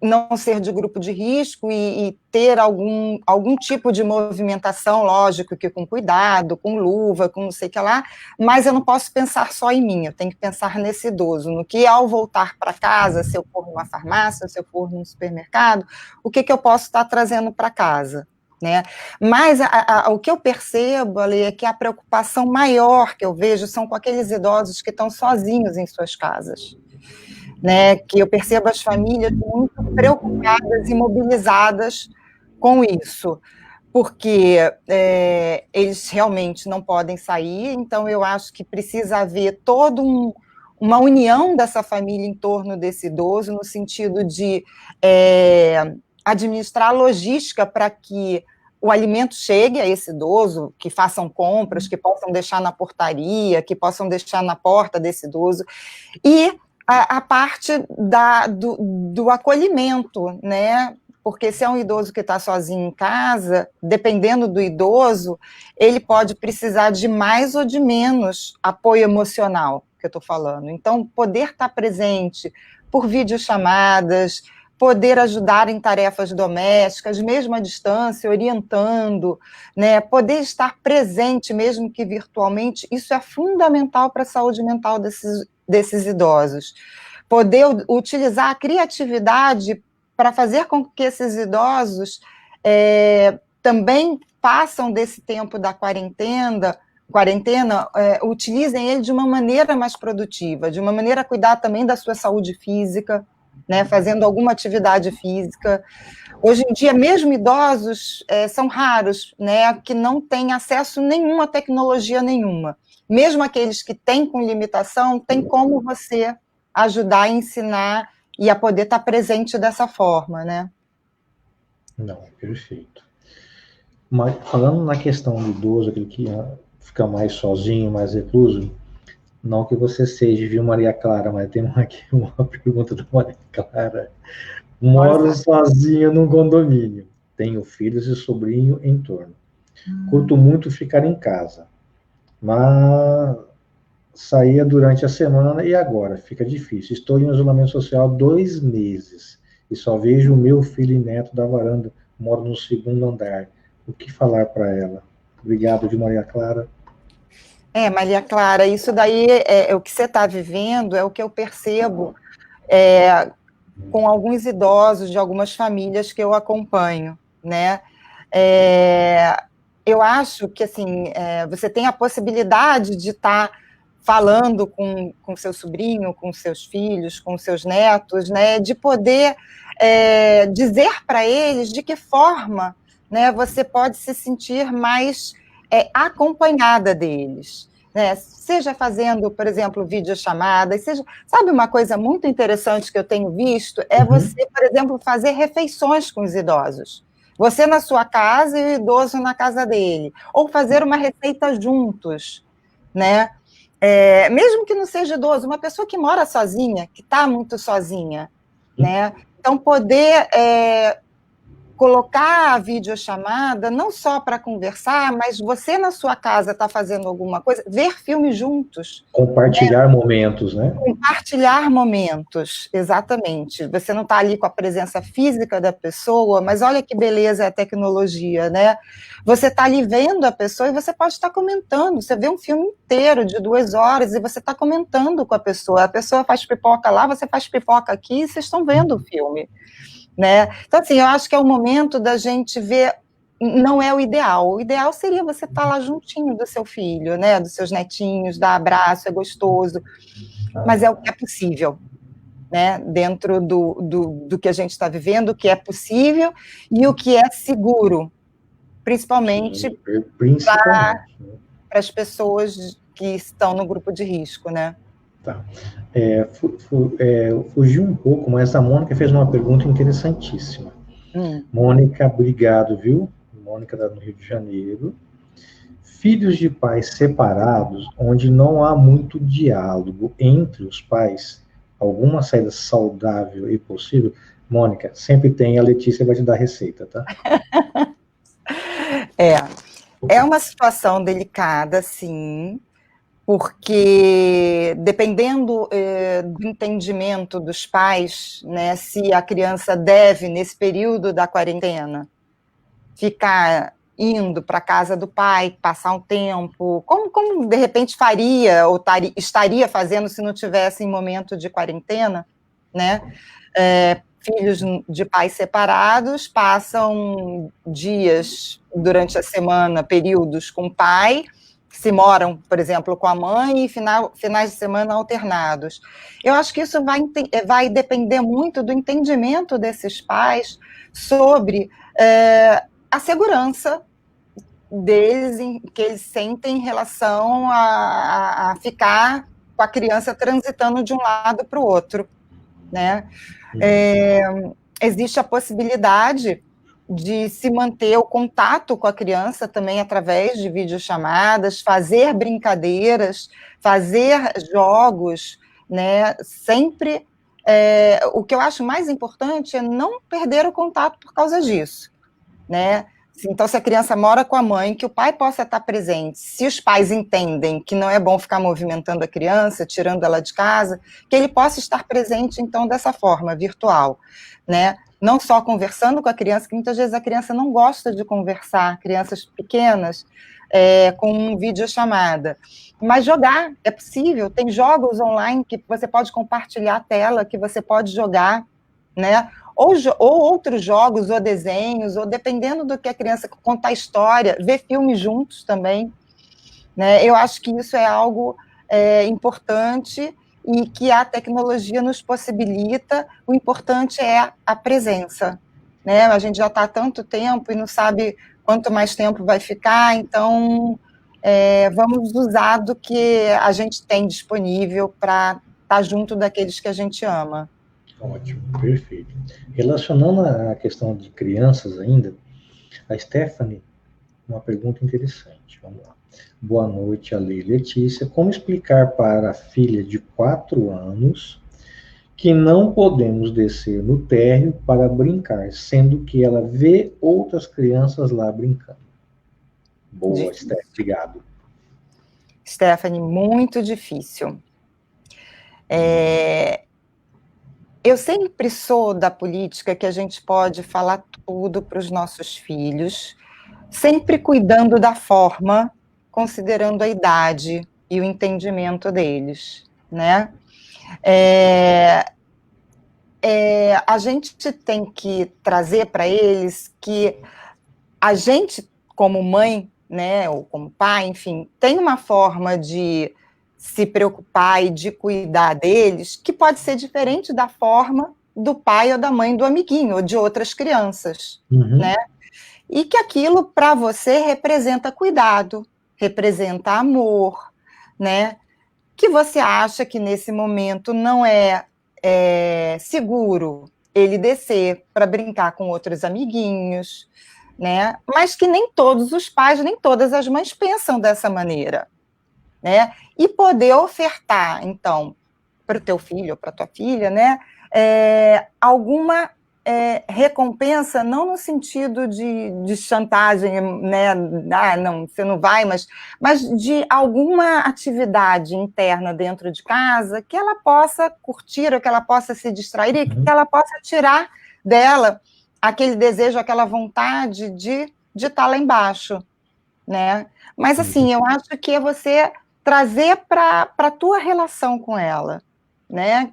não ser de grupo de risco e ter algum tipo de movimentação, lógico que com cuidado, com luva, com não sei o que lá, mas eu não posso pensar só em mim, eu tenho que pensar nesse idoso, no que ao voltar para casa, se eu for numa farmácia, se eu for num supermercado, o que eu posso estar trazendo para casa. Né? Mas o que eu percebo ali é que a preocupação maior que eu vejo são com aqueles idosos que estão sozinhos em suas casas. Né, que eu percebo as famílias muito preocupadas e mobilizadas com isso, porque eles realmente não podem sair, então eu acho que precisa haver toda uma união dessa família em torno desse idoso, no sentido de administrar a logística para que o alimento chegue a esse idoso, que façam compras, que possam deixar na portaria, que possam deixar na porta desse idoso, e a parte do acolhimento, né? Porque se é um idoso que está sozinho em casa, dependendo do idoso, ele pode precisar de mais ou de menos apoio emocional, que eu estou falando. Então, poder estar presente por videochamadas, poder ajudar em tarefas domésticas, mesmo à distância, orientando, né? Poder estar presente, mesmo que virtualmente, isso é fundamental para a saúde mental desses idosos. poder utilizar a criatividade para fazer com que esses idosos também passam desse tempo da quarentena, utilizem ele de uma maneira mais produtiva, de uma maneira a cuidar também da sua saúde física, né, fazendo alguma atividade física. Hoje em dia, mesmo idosos são raros, né, que não têm acesso nenhum a tecnologia nenhuma. Mesmo aqueles que têm com limitação, tem como você ajudar a ensinar e a poder estar presente dessa forma, né? Não, perfeito. Mas, falando na questão do idoso, aquele que fica mais sozinho, mais recluso, não que você seja, viu, Maria Clara, mas tem aqui uma pergunta da Maria Clara. Moro sozinho num condomínio. Tenho filhos e sobrinho em torno. Curto muito ficar em casa. Mas saía durante a semana e agora fica difícil. Estou em isolamento social há 2 meses e só vejo o meu filho e neto da varanda. Moro no 2º andar. O que falar para ela? Obrigado, de Maria Clara. Maria Clara, isso daí o que você está vivendo, é o que eu percebo com alguns idosos de algumas famílias que eu acompanho, né? Eu acho que, assim, você tem a possibilidade de estar falando com seu sobrinho, com seus filhos, com seus netos, né? De poder dizer para eles de que forma, né, você pode se sentir mais acompanhada deles, né? Seja fazendo, por exemplo, videochamadas, sabe uma coisa muito interessante que eu tenho visto? Você, por exemplo, fazer refeições com os idosos. Você na sua casa e o idoso na casa dele. Ou fazer uma receita juntos, né? Mesmo que não seja idoso, uma pessoa que mora sozinha, que está muito sozinha, né? Então, poder colocar a videochamada não só para conversar, mas você na sua casa está fazendo alguma coisa, ver filmes juntos. Compartilhar momentos, né? Compartilhar momentos, exatamente. Você não está ali com a presença física da pessoa, mas olha que beleza a tecnologia, né? Você está ali vendo a pessoa e você pode estar comentando. Você vê um filme inteiro de 2 horas e você está comentando com a pessoa faz pipoca lá, você faz pipoca aqui e vocês estão vendo o filme. Né? Então, assim, eu acho que é o momento da gente ver, não é o ideal seria você estar lá juntinho do seu filho, né, dos seus netinhos, dar abraço, é gostoso, mas é o que é possível, né, dentro do que a gente está vivendo, o que é possível e o que é seguro, principalmente para as pessoas que estão no grupo de risco, né? Tá. Fugiu um pouco, mas a Mônica fez uma pergunta interessantíssima. Mônica, obrigado, viu? Mônica está no Rio de Janeiro. Filhos de pais separados, onde não há muito diálogo entre os pais, alguma saída saudável e possível? Mônica, sempre tem, a Letícia vai te dar a receita, tá? É uma situação delicada, sim, porque dependendo do entendimento dos pais, né, se a criança deve, nesse período da quarentena, ficar indo para a casa do pai, passar um tempo, como de repente faria ou estaria fazendo se não tivesse em momento de quarentena, né? Filhos de pais separados passam dias durante a semana, períodos com o pai, se moram, por exemplo, com a mãe, e finais de semana alternados. Eu acho que isso vai depender muito do entendimento desses pais sobre a segurança deles, que eles sentem em relação a ficar com a criança transitando de um lado para o outro, né? Existe a possibilidade de se manter o contato com a criança também através de videochamadas, fazer brincadeiras, fazer jogos, né? Sempre, o que eu acho mais importante é não perder o contato por causa disso, né? Então, se a criança mora com a mãe, que o pai possa estar presente. Se os pais entendem que não é bom ficar movimentando a criança, tirando ela de casa, que ele possa estar presente, então, dessa forma, virtual, né? Não só conversando com a criança, que muitas vezes a criança não gosta de conversar, crianças pequenas, com videochamada. Mas jogar é possível, tem jogos online que você pode compartilhar a tela, que você pode jogar, né? Ou outros jogos, ou desenhos, ou dependendo do que a criança contar história, ver filmes juntos também, né? Eu acho que isso é algo importante e que a tecnologia nos possibilita. O importante é a presença, né? A gente já está há tanto tempo e não sabe quanto mais tempo vai ficar, então vamos usar do que a gente tem disponível para estar junto daqueles que a gente ama. Ótimo, perfeito. Relacionando a questão de crianças ainda, a Stephanie, uma pergunta interessante. Vamos lá. Boa noite, Ale e Letícia. Como explicar para a filha de 4 anos que não podemos descer no térreo para brincar, sendo que ela vê outras crianças lá brincando? Boa, Stephanie, obrigado. Stephanie, muito difícil. Eu sempre sou da política que a gente pode falar tudo para os nossos filhos, sempre cuidando da forma, considerando a idade e o entendimento deles, né? A gente tem que trazer para eles que a gente, como mãe, né, ou como pai, enfim, tem uma forma de se preocupar e de cuidar deles que pode ser diferente da forma do pai ou da mãe do amiguinho ou de outras crianças, né? E que aquilo para você representa cuidado, representa amor, né? Que você acha que nesse momento não é seguro ele descer para brincar com outros amiguinhos, né? Mas que nem todos os pais, nem todas as mães pensam dessa maneira, né? E poder ofertar, então, para o teu filho ou para a tua filha, né? Alguma recompensa, não no sentido de chantagem, né? Ah, não, você não vai, mas de alguma atividade interna dentro de casa que ela possa curtir, ou que ela possa se distrair, e que ela possa tirar dela aquele desejo, aquela vontade de estar lá embaixo, né? Mas, assim, eu acho que é você trazer para a tua relação com ela, né?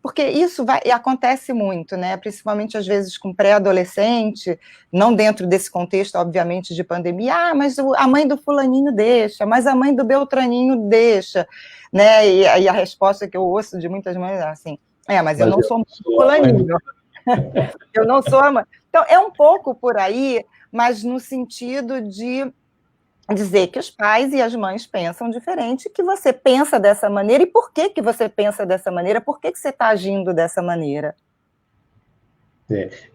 Porque isso acontece muito, né? Principalmente, às vezes, com pré-adolescente, não dentro desse contexto, obviamente, de pandemia. Ah, mas a mãe do fulaninho deixa, mas a mãe do beltraninho deixa, né? E a resposta que eu ouço de muitas mães é assim, mas eu não sou mãe do fulaninho. Eu não sou a mãe. Então, é um pouco por aí, mas no sentido de dizer que os pais e as mães pensam diferente, que você pensa dessa maneira, e por que você pensa dessa maneira, por que você está agindo dessa maneira.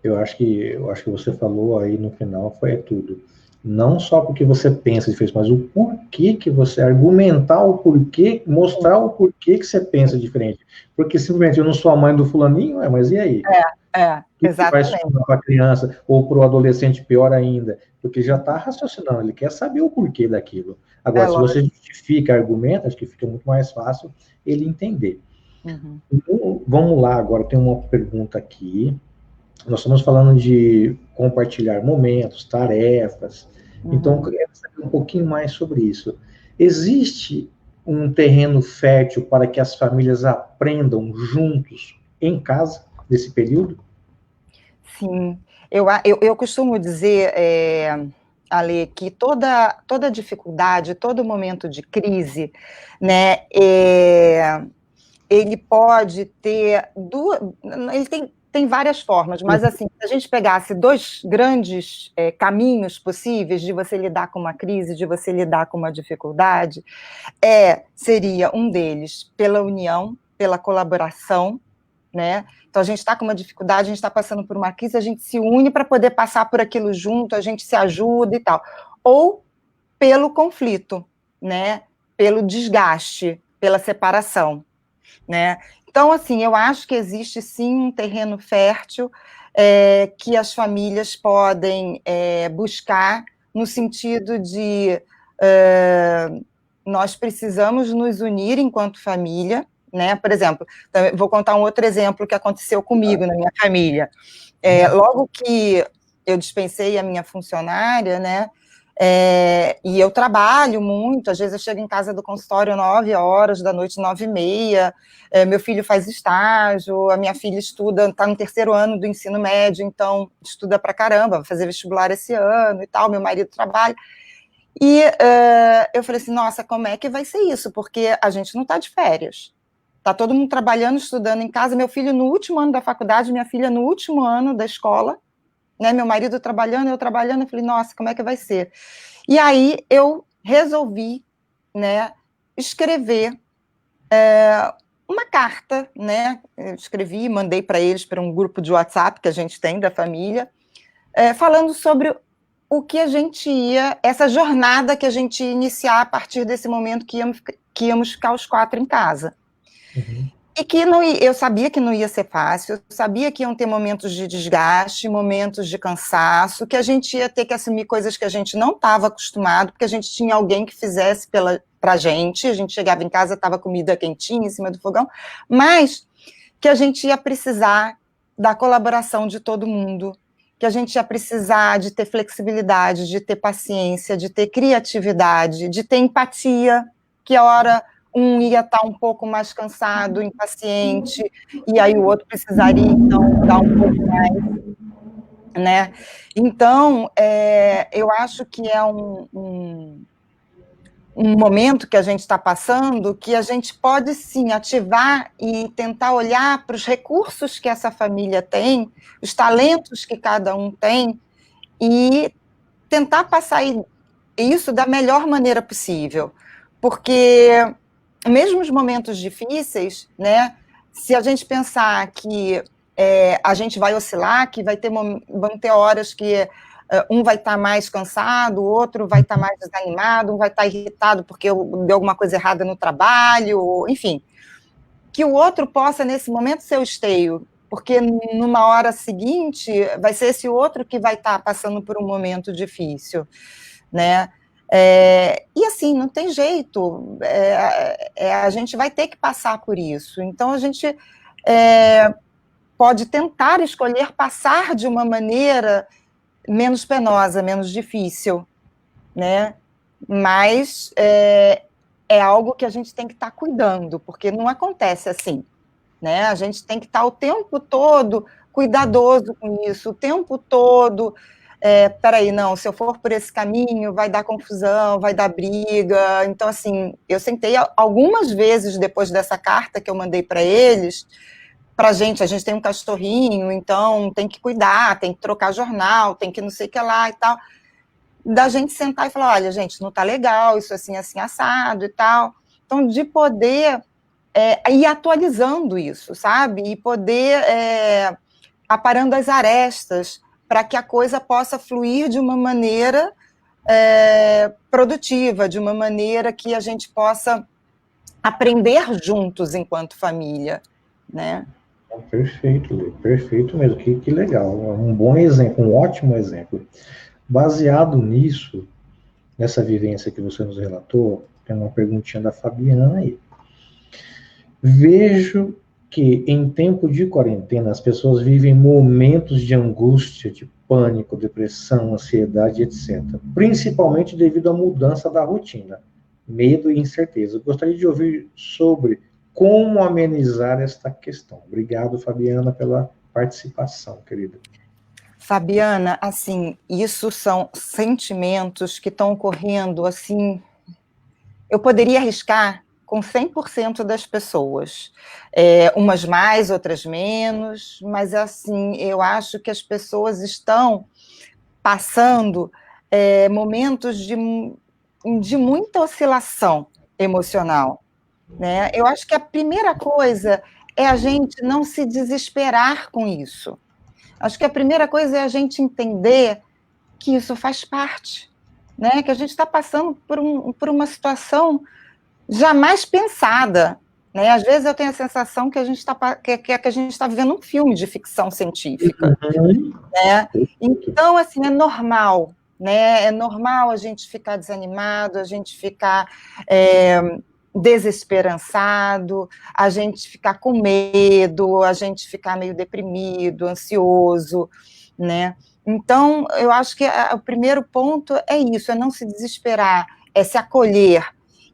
Eu acho que você falou aí no final foi tudo. Não só porque você pensa diferente, mas o porquê que você argumentar o porquê, mostrar o porquê que você pensa diferente. Porque simplesmente eu não sou a mãe do fulaninho, mas e aí? Exatamente. Que vai sonar para a criança ou para o adolescente, pior ainda, porque já está raciocinando, ele quer saber o porquê daquilo. Agora, se você justifica, argumenta, acho que fica muito mais fácil ele entender. Então, vamos lá, agora tem uma pergunta aqui. Nós estamos falando de compartilhar momentos, tarefas. Então, eu queria saber um pouquinho mais sobre isso. Existe um terreno fértil para que as famílias aprendam juntos em casa nesse período? Sim, eu costumo dizer, Ale, que toda dificuldade, todo momento de crise, né, ele pode ter ele tem várias formas, mas assim, se a gente pegasse 2 grandes caminhos possíveis de você lidar com uma crise, de você lidar com uma dificuldade, seria um deles pela união, pela colaboração, né? Então, a gente está com uma dificuldade, a gente está passando por uma crise, a gente se une para poder passar por aquilo junto, a gente se ajuda e tal. Ou pelo conflito, né? Pelo desgaste, pela separação, né? Então, assim, eu acho que existe, sim, um terreno fértil que as famílias podem buscar no sentido de nós precisamos nos unir enquanto família, né? Por exemplo, vou contar um outro exemplo que aconteceu comigo na minha família. Logo que eu dispensei a minha funcionária, né? E eu trabalho muito, às vezes eu chego em casa do consultório 9 horas da noite, 9h30, meu filho faz estágio, a minha filha estuda, está no 3º ano do ensino médio, então estuda pra caramba, vai fazer vestibular esse ano e tal, meu marido trabalha. E eu falei assim, nossa, como é que vai ser isso? Porque a gente não está de férias. Está todo mundo trabalhando, estudando em casa, meu filho no último ano da faculdade, minha filha no último ano da escola, né, meu marido trabalhando, eu trabalhando, eu falei, nossa, como é que vai ser? E aí eu resolvi, né, escrever uma carta, né, eu escrevi, mandei para eles, para um grupo de WhatsApp que a gente tem da família, falando sobre o que a gente ia, essa jornada que a gente ia iniciar a partir desse momento que íamos ficar os 4 em casa. Uhum. E que não, eu sabia que não ia ser fácil, eu sabia que iam ter momentos de desgaste, momentos de cansaço, que a gente ia ter que assumir coisas que a gente não estava acostumado, porque a gente tinha alguém que fizesse pra gente, a gente chegava em casa, estava comida quentinha em cima do fogão, mas que a gente ia precisar da colaboração de todo mundo, que a gente ia precisar de ter flexibilidade, de ter paciência, de ter criatividade, de ter empatia, que a hora um ia estar um pouco mais cansado, impaciente, e aí o outro precisaria, então, dar um pouco mais, né? Então, eu acho que é um momento que a gente está passando que a gente pode, sim, ativar e tentar olhar para os recursos que essa família tem, os talentos que cada um tem, e tentar passar isso da melhor maneira possível. Porque mesmo os momentos difíceis, né, se a gente pensar que a gente vai oscilar, que vão ter horas que um vai estar mais cansado, o outro vai estar mais desanimado, um vai estar irritado porque deu alguma coisa errada no trabalho, enfim, que o outro possa, nesse momento, ser o esteio, porque numa hora seguinte vai ser esse outro que vai estar passando por um momento difícil, né? E assim, não tem jeito, a gente vai ter que passar por isso. Então, a gente pode tentar escolher passar de uma maneira menos penosa, menos difícil, né? Mas é algo que a gente tem que estar cuidando, porque não acontece assim, né? A gente tem que estar o tempo todo cuidadoso com isso, o tempo todo. Peraí, não, se eu for por esse caminho, vai dar confusão, vai dar briga. Então, assim, eu sentei algumas vezes depois dessa carta que eu mandei para eles, a gente tem um cachorrinho, então tem que cuidar, tem que trocar jornal, tem que não sei o que lá e tal, da gente sentar e falar, olha, gente, não tá legal, isso assim, assim, assado e tal. Então, de poder ir atualizando isso, sabe? E poder aparando as arestas, para que a coisa possa fluir de uma maneira produtiva, de uma maneira que a gente possa aprender juntos enquanto família, né? Perfeito, Lê, perfeito mesmo, que legal, um bom exemplo, um ótimo exemplo. Baseado nisso, nessa vivência que você nos relatou, tem uma perguntinha da Fabiana aí. Vejo que em tempo de quarentena as pessoas vivem momentos de angústia, de pânico, depressão, ansiedade, etc. Principalmente devido à mudança da rotina, medo e incerteza. Eu gostaria de ouvir sobre como amenizar esta questão. Obrigado, Fabiana, pela participação, querida. Fabiana, assim, isso são sentimentos que estão ocorrendo, assim, eu poderia arriscar com 100% das pessoas, umas mais, outras menos, mas assim, eu acho que as pessoas estão passando momentos de muita oscilação emocional, né? Eu acho que a primeira coisa é a gente não se desesperar com isso. Acho que a primeira coisa é a gente entender que isso faz parte, né? Que a gente está passando por uma situação jamais pensada, né? Às vezes eu tenho a sensação que a gente está vivendo um filme de ficção científica, né? Então, assim, é normal, né? É normal a gente ficar desanimado, a gente ficar desesperançado, a gente ficar com medo, a gente ficar meio deprimido, ansioso, né? Então, eu acho que o primeiro ponto é isso, é não se desesperar, é se acolher.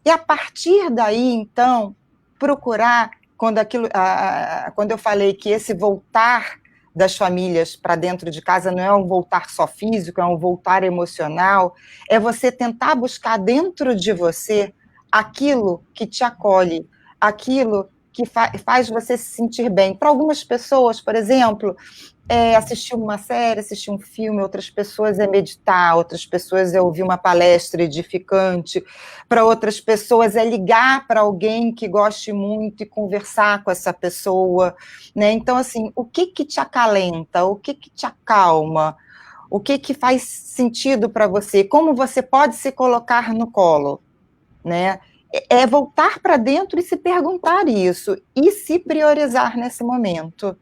E a partir daí, então, procurar, quando eu falei que esse voltar das famílias para dentro de casa não é um voltar só físico, é um voltar emocional, é você tentar buscar dentro de você aquilo que te acolhe, aquilo que faz você se sentir bem. Para algumas pessoas, por exemplo, assistir uma série, assistir um filme, outras pessoas é meditar, outras pessoas é ouvir uma palestra edificante, para outras pessoas é ligar para alguém que goste muito e conversar com essa pessoa, né? Então, assim, o que te acalenta, o que te acalma, o que faz sentido para você, como você pode se colocar no colo, né? É voltar para dentro e se perguntar isso, e se priorizar nesse momento,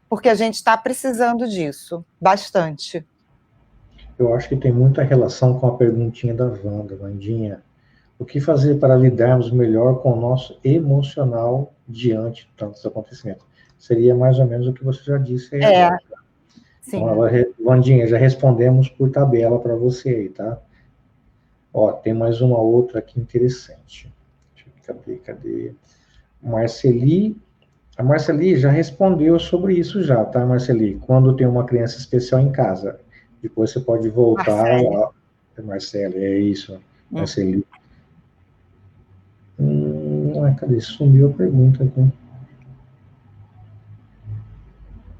porque a gente está precisando disso, bastante. Eu acho que tem muita relação com a perguntinha da Wanda, Vandinha. O que fazer para lidarmos melhor com o nosso emocional diante de tantos acontecimentos? Seria mais ou menos o que você já disse aí agora. Sim. Então, Vandinha, já respondemos por tabela para você aí, tá? Ó, tem mais uma outra aqui interessante. Cadê? A Marceli já respondeu sobre isso já, tá, Marceli? Quando tem uma criança especial em casa, depois você pode voltar lá. Marcele, é isso, Marceli. Cadê? Sumiu a pergunta aqui.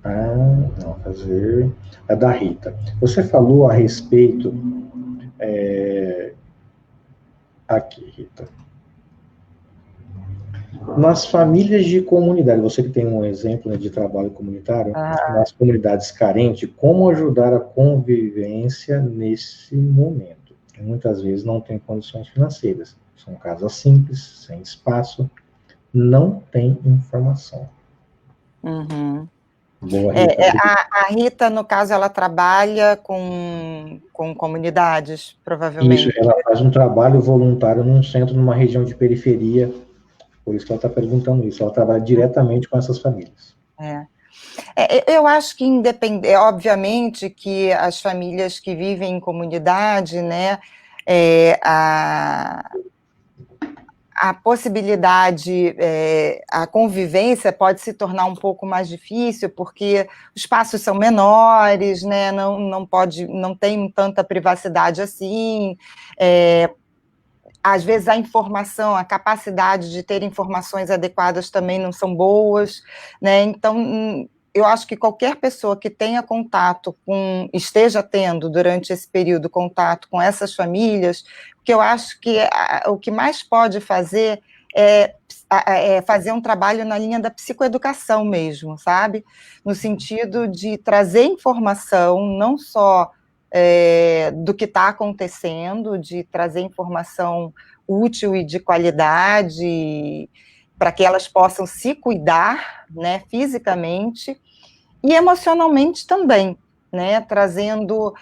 Não, fazer. É da Rita. Você falou a respeito. Aqui, Rita. Nas famílias de comunidade, você que tem um exemplo, né, de trabalho comunitário, nas comunidades carentes, como ajudar a convivência nesse momento? Muitas vezes não tem condições financeiras, são casas simples, sem espaço, não tem informação. Uhum. Boa, Rita. A Rita, no caso, ela trabalha com comunidades, provavelmente. Isso, ela faz um trabalho voluntário num centro, numa região de periferia. Por isso que ela está perguntando isso. Ela trabalha diretamente com essas famílias. Eu acho que obviamente que as famílias que vivem em comunidade, né, a possibilidade, a convivência pode se tornar um pouco mais difícil, porque os espaços são menores, né, não tem tanta privacidade assim, às vezes a informação, a capacidade de ter informações adequadas também não são boas, né? Então, eu acho que qualquer pessoa que tenha esteja tendo durante esse período contato com essas famílias, porque eu acho que o que mais pode fazer é fazer um trabalho na linha da psicoeducação mesmo, sabe? No sentido de trazer informação, não só do que está acontecendo, de trazer informação útil e de qualidade para que elas possam se cuidar, né, fisicamente e emocionalmente também, né, trazendo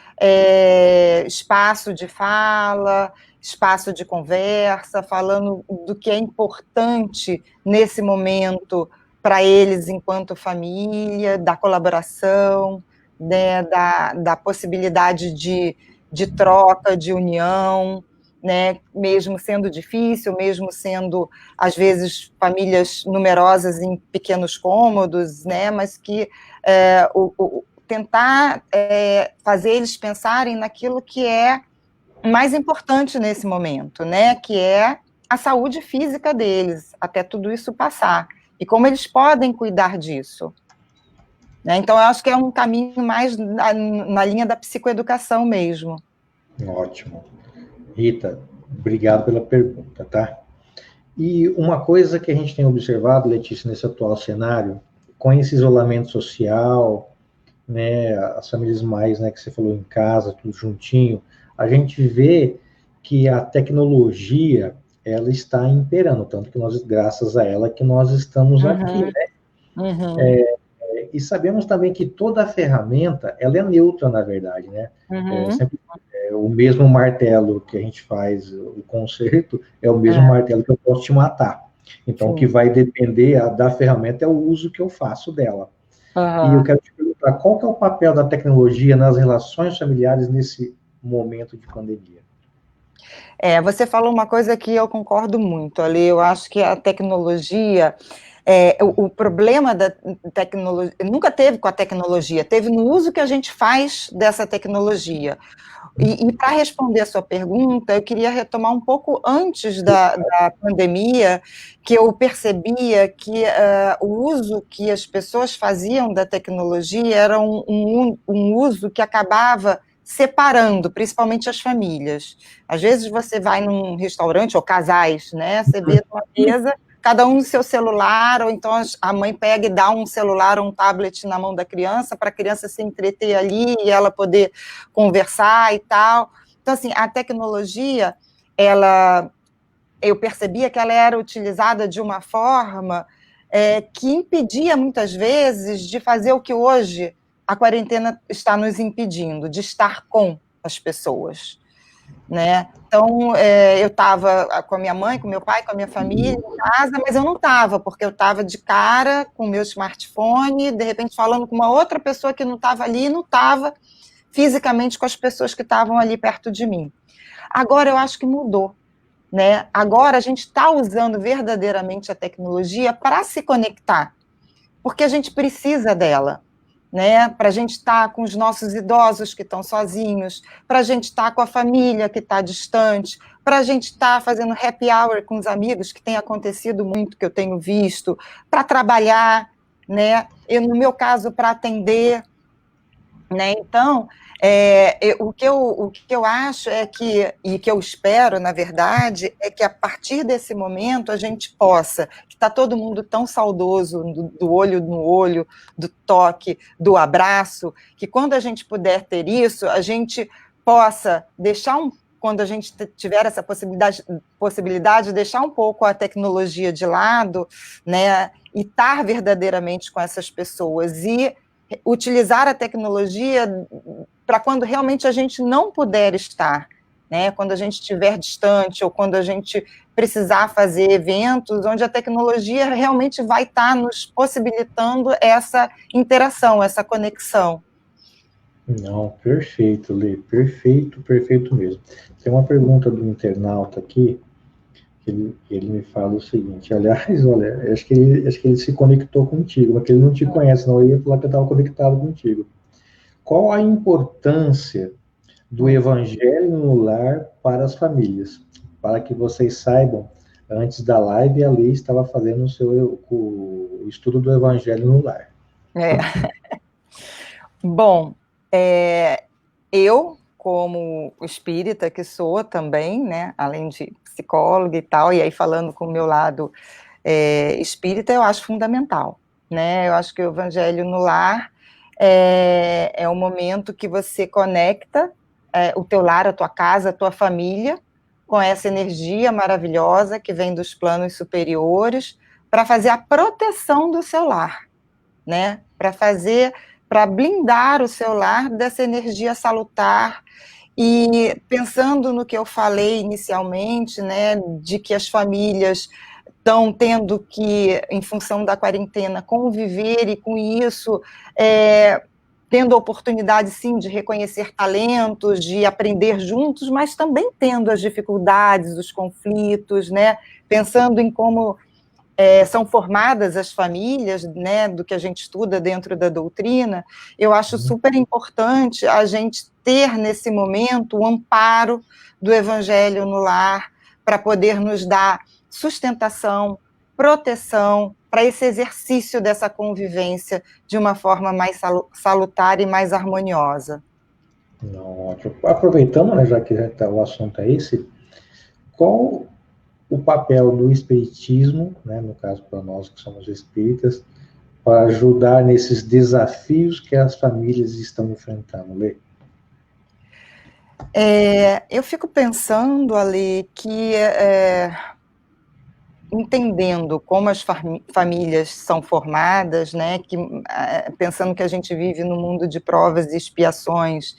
espaço de fala, espaço de conversa, falando do que é importante nesse momento para eles enquanto família, da colaboração, né, da possibilidade de troca, de união, né, mesmo sendo difícil, mesmo sendo, às vezes, famílias numerosas em pequenos cômodos, né, mas que tentar fazer eles pensarem naquilo que é mais importante nesse momento, né, que é a saúde física deles, até tudo isso passar, e como eles podem cuidar disso. Então, eu acho que é um caminho mais na linha da psicoeducação mesmo. Ótimo. Rita, obrigado pela pergunta, tá? E uma coisa que a gente tem observado, Letícia, nesse atual cenário, com esse isolamento social, né, as famílias mais, né, que você falou em casa, tudo juntinho, a gente vê que a tecnologia, ela está imperando, tanto que nós, graças a ela, que nós estamos aqui, né? E sabemos também que toda ferramenta, ela é neutra, na verdade, né? O mesmo martelo que a gente faz o conserto é o mesmo martelo que eu posso te matar. Então, o que vai depender da ferramenta é o uso que eu faço dela. E eu quero te perguntar perguntar qual que é o papel da tecnologia nas relações familiares nesse momento de pandemia. Você falou uma coisa que eu concordo muito, Ali. Eu acho que a tecnologia, o problema da tecnologia, nunca teve com a tecnologia, teve no uso que a gente faz dessa tecnologia. E para responder a sua pergunta, eu queria retomar um pouco antes da pandemia, que eu percebia que o uso que as pessoas faziam da tecnologia era um uso que acabava separando, principalmente as famílias. Às vezes você vai num restaurante, ou casais, né? Você vê uma mesa, cada um no seu celular, ou então a mãe pega e dá um celular ou um tablet na mão da criança, para a criança se entreter ali e ela poder conversar e tal. Então, assim, a tecnologia, eu percebia que ela era utilizada de uma forma que impedia, muitas vezes, de fazer o que hoje a quarentena está nos impedindo, de estar com as pessoas, né? Então, eu estava com a minha mãe, com meu pai, com a minha família em casa, mas eu não estava, porque eu estava de cara com o meu smartphone, de repente falando com uma outra pessoa que não estava ali, e não estava fisicamente com as pessoas que estavam ali perto de mim. Agora eu acho que mudou, né? Agora a gente está usando verdadeiramente a tecnologia para se conectar, porque a gente precisa dela, né? Para a gente estar com os nossos idosos que estão sozinhos, para a gente estar com a família que está distante, para a gente estar fazendo happy hour com os amigos, que tem acontecido muito, que eu tenho visto, para trabalhar, né? No meu caso, para atender, né? Então, o que eu acho é que, e que eu espero, na verdade, é que a partir desse momento a gente possa, que está todo mundo tão saudoso do olho no olho, do toque, do abraço, que quando a gente puder ter isso, a gente possa deixar quando a gente tiver essa possibilidade, deixar um pouco a tecnologia de lado, né, e estar verdadeiramente com essas pessoas, e utilizar a tecnologia para quando realmente a gente não puder estar, né? Quando a gente estiver distante ou quando a gente precisar fazer eventos onde a tecnologia realmente vai estar nos possibilitando essa interação, essa conexão. Não, perfeito, Lê, perfeito, perfeito mesmo. Tem uma pergunta do internauta aqui, que ele me fala o seguinte, aliás, olha, acho que ele se conectou contigo, mas que ele não te conhece, não, eu ia falar que eu estava conectado contigo. Qual a importância do evangelho no lar para as famílias? Para que vocês saibam, antes da live, a Lê estava fazendo o estudo do evangelho no lar. Bom, eu, como espírita que sou também, né, além de psicóloga e tal, e aí falando com o meu lado espírita, eu acho fundamental, né? Eu acho que o evangelho no lar é um momento que você conecta o teu lar, a tua casa, a tua família, com essa energia maravilhosa que vem dos planos superiores, para fazer a proteção do seu lar, né? Para blindar o seu lar dessa energia salutar. E pensando no que eu falei inicialmente, né, de que as famílias estão tendo que, em função da quarentena, conviver, e com isso, tendo a oportunidade, sim, de reconhecer talentos, de aprender juntos, mas também tendo as dificuldades, os conflitos, né, pensando em como são formadas as famílias, né, do que a gente estuda dentro da doutrina. Eu acho super importante a gente ter, nesse momento, o amparo do evangelho no lar, para poder nos dar sustentação, proteção, para esse exercício dessa convivência de uma forma mais salutar e mais harmoniosa. Não, ótimo. Aproveitando, né, já que o assunto é esse, qual o papel do espiritismo, né, no caso para nós que somos espíritas, para ajudar nesses desafios que as famílias estão enfrentando, Lê? Eu fico pensando, Ali, que entendendo como as famílias são formadas, né, que, pensando que a gente vive num mundo de provas e expiações,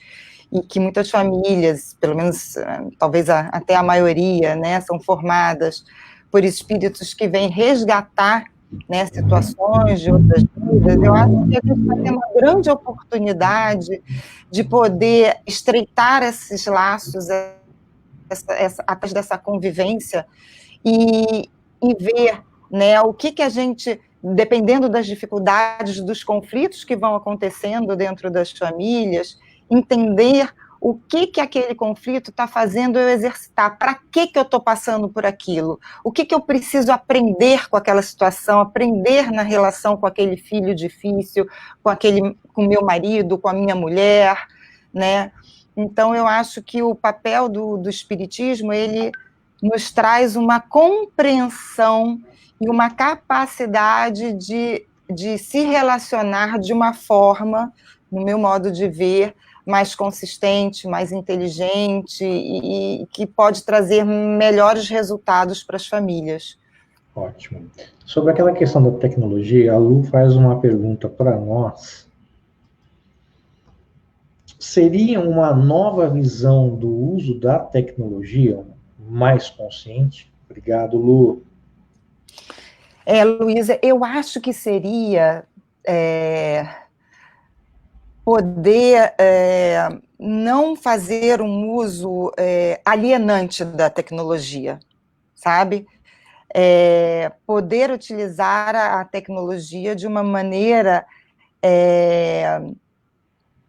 e que muitas famílias, pelo menos talvez até a maioria, né, são formadas por espíritos que vêm resgatar né, situações de outras vidas, eu acho que a gente vai ter uma grande oportunidade de poder estreitar esses laços, através dessa convivência, e ver, né, o que a gente, dependendo das dificuldades, dos conflitos que vão acontecendo dentro das famílias, entender o que aquele conflito está fazendo eu exercitar, para que eu estou passando por aquilo, o que eu preciso aprender com aquela situação, aprender na relação com aquele filho difícil, com o meu marido, com a minha mulher, né? Então, eu acho que o papel do espiritismo, ele nos traz uma compreensão e uma capacidade de se relacionar de uma forma, no meu modo de ver, mais consistente, mais inteligente e que pode trazer melhores resultados para as famílias. Ótimo. Sobre aquela questão da tecnologia, a Lu faz uma pergunta para nós. Seria uma nova visão do uso da tecnologia mais consciente? Obrigado, Lu. Luísa, eu acho que seria poder não fazer um uso alienante da tecnologia, sabe? Poder utilizar a tecnologia de uma maneira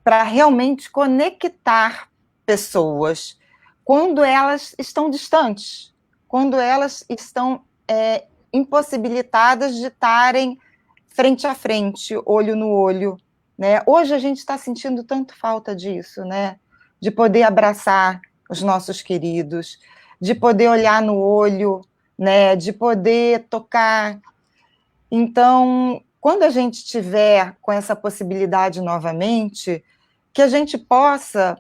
para realmente conectar pessoas quando elas estão distantes, quando elas estão impossibilitadas de estarem frente a frente, olho no olho, né? Hoje a gente está sentindo tanto falta disso, né? De poder abraçar os nossos queridos, de poder olhar no olho, né? De poder tocar. Então, quando a gente tiver com essa possibilidade novamente, que a gente possa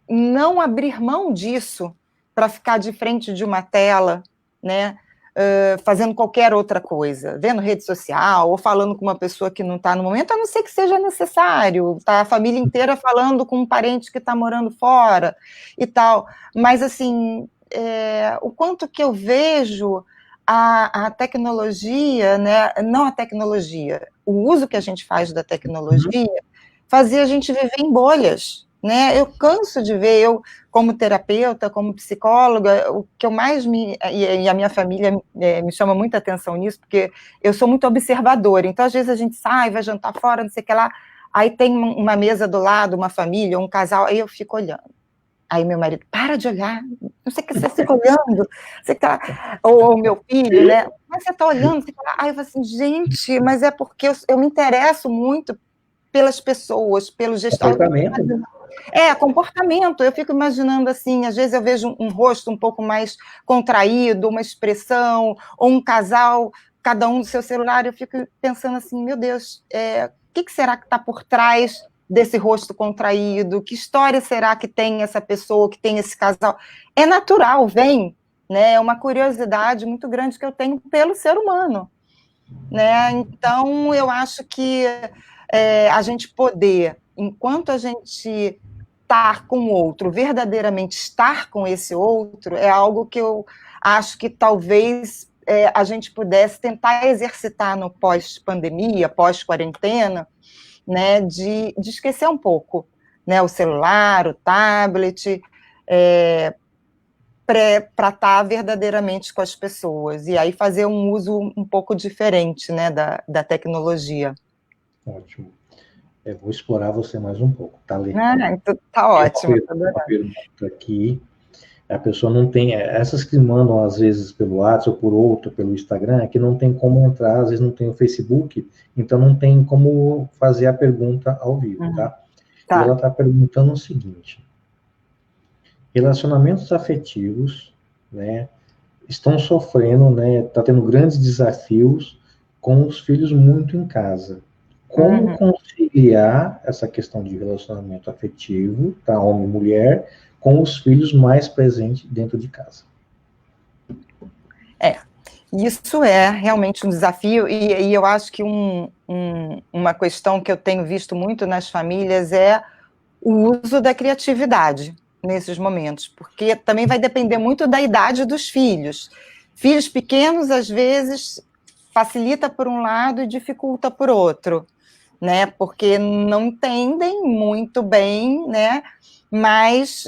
não abrir mão disso para ficar de frente de uma tela, né? Fazendo qualquer outra coisa, vendo rede social, ou falando com uma pessoa que não está no momento, a não ser que seja necessário, tá a família inteira falando com um parente que está morando fora e tal. Mas, assim, o quanto que eu vejo a tecnologia, né? Não a tecnologia, o uso que a gente faz da tecnologia, fazia a gente viver em bolhas, né? Eu canso de ver, eu como terapeuta, como psicóloga, o que eu mais e a minha família me chama muita atenção nisso, porque eu sou muito observadora, então às vezes a gente sai, vai jantar fora, não sei o que lá, aí tem uma mesa do lado, uma família, um casal, aí eu fico olhando. Aí meu marido, para de olhar, não sei o que você fica olhando, você tá... ou meu filho, né? Mas você está olhando, você fala... Aí eu falo assim, gente, mas é porque eu me interesso muito pelas pessoas, pelo gestor. Comportamento. Comportamento. Eu fico imaginando assim, às vezes eu vejo um rosto um pouco mais contraído, uma expressão, ou um casal, cada um do seu celular, eu fico pensando assim, meu Deus, o que será que está por trás desse rosto contraído? Que história será que tem essa pessoa, que tem esse casal? É natural, vem, né? É uma curiosidade muito grande que eu tenho pelo ser humano, né? Então, eu acho que a gente poder, enquanto a gente estar com o outro, verdadeiramente estar com esse outro, é algo que eu acho que talvez a gente pudesse tentar exercitar no pós-pandemia, pós-quarentena, né, de esquecer um pouco, né, o celular, o tablet, para estar verdadeiramente com as pessoas, e aí fazer um uso um pouco diferente, né, da tecnologia. Ótimo. Eu vou explorar você mais um pouco, tá, Lê? Então tá ótimo. Uma pergunta aqui. A pessoa não tem... Essas que mandam, às vezes, pelo WhatsApp ou por outro, pelo Instagram, que não tem como entrar, às vezes não tem o Facebook, então não tem como fazer a pergunta ao vivo, tá? E ela está perguntando o seguinte: relacionamentos afetivos, né, estão sofrendo, né, tá tendo grandes desafios com os filhos muito em casa. Como conciliar essa questão de relacionamento afetivo, tá, homem e mulher, com os filhos mais presentes dentro de casa? Isso é realmente um desafio, e eu acho que uma questão que eu tenho visto muito nas famílias é o uso da criatividade nesses momentos, porque também vai depender muito da idade dos filhos. Filhos pequenos, às vezes, facilita por um lado e dificulta por outro, né? Porque não entendem muito bem, né? Mas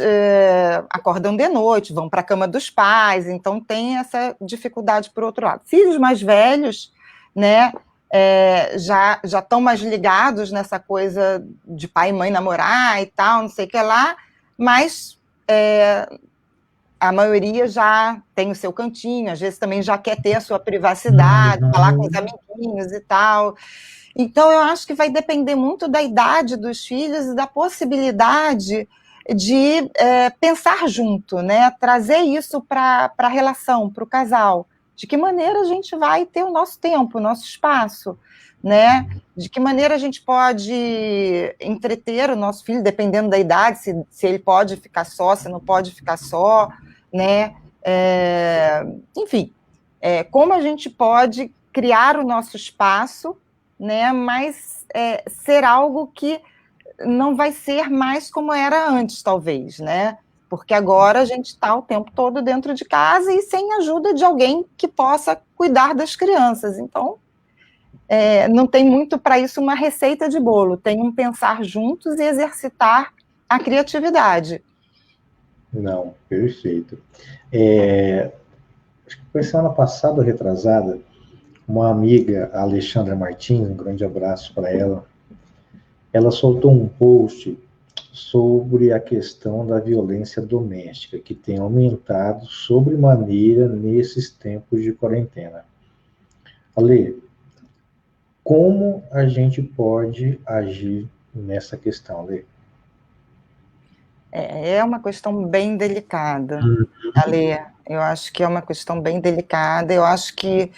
acordam de noite, vão para a cama dos pais, então tem essa dificuldade por outro lado. Filhos mais velhos, né? Já estão mais ligados nessa coisa de pai e mãe namorar e tal, não sei o que lá, mas a maioria já tem o seu cantinho, às vezes também já quer ter a sua privacidade, falar com os amiguinhos e tal. Então, eu acho que vai depender muito da idade dos filhos e da possibilidade de pensar junto, né? Trazer isso para a relação, para o casal. De que maneira a gente vai ter o nosso tempo, o nosso espaço, né? De que maneira a gente pode entreter o nosso filho, dependendo da idade, se ele pode ficar só, se não pode ficar só, né? Enfim, como a gente pode criar o nosso espaço, né? Mas ser algo que não vai ser mais como era antes, talvez, né? Porque agora a gente está o tempo todo dentro de casa e sem ajuda de alguém que possa cuidar das crianças. Então, não tem muito para isso uma receita de bolo, tem um pensar juntos e exercitar a criatividade. Não, perfeito. Acho que foi semana passada, retrasada, uma amiga, a Alexandra Martins, um grande abraço para ela, ela soltou um post sobre a questão da violência doméstica, que tem aumentado sobremaneira nesses tempos de quarentena. Ale, como a gente pode agir nessa questão, Ale? É uma questão bem delicada, Ale. Eu acho que é uma questão bem delicada. Eu acho que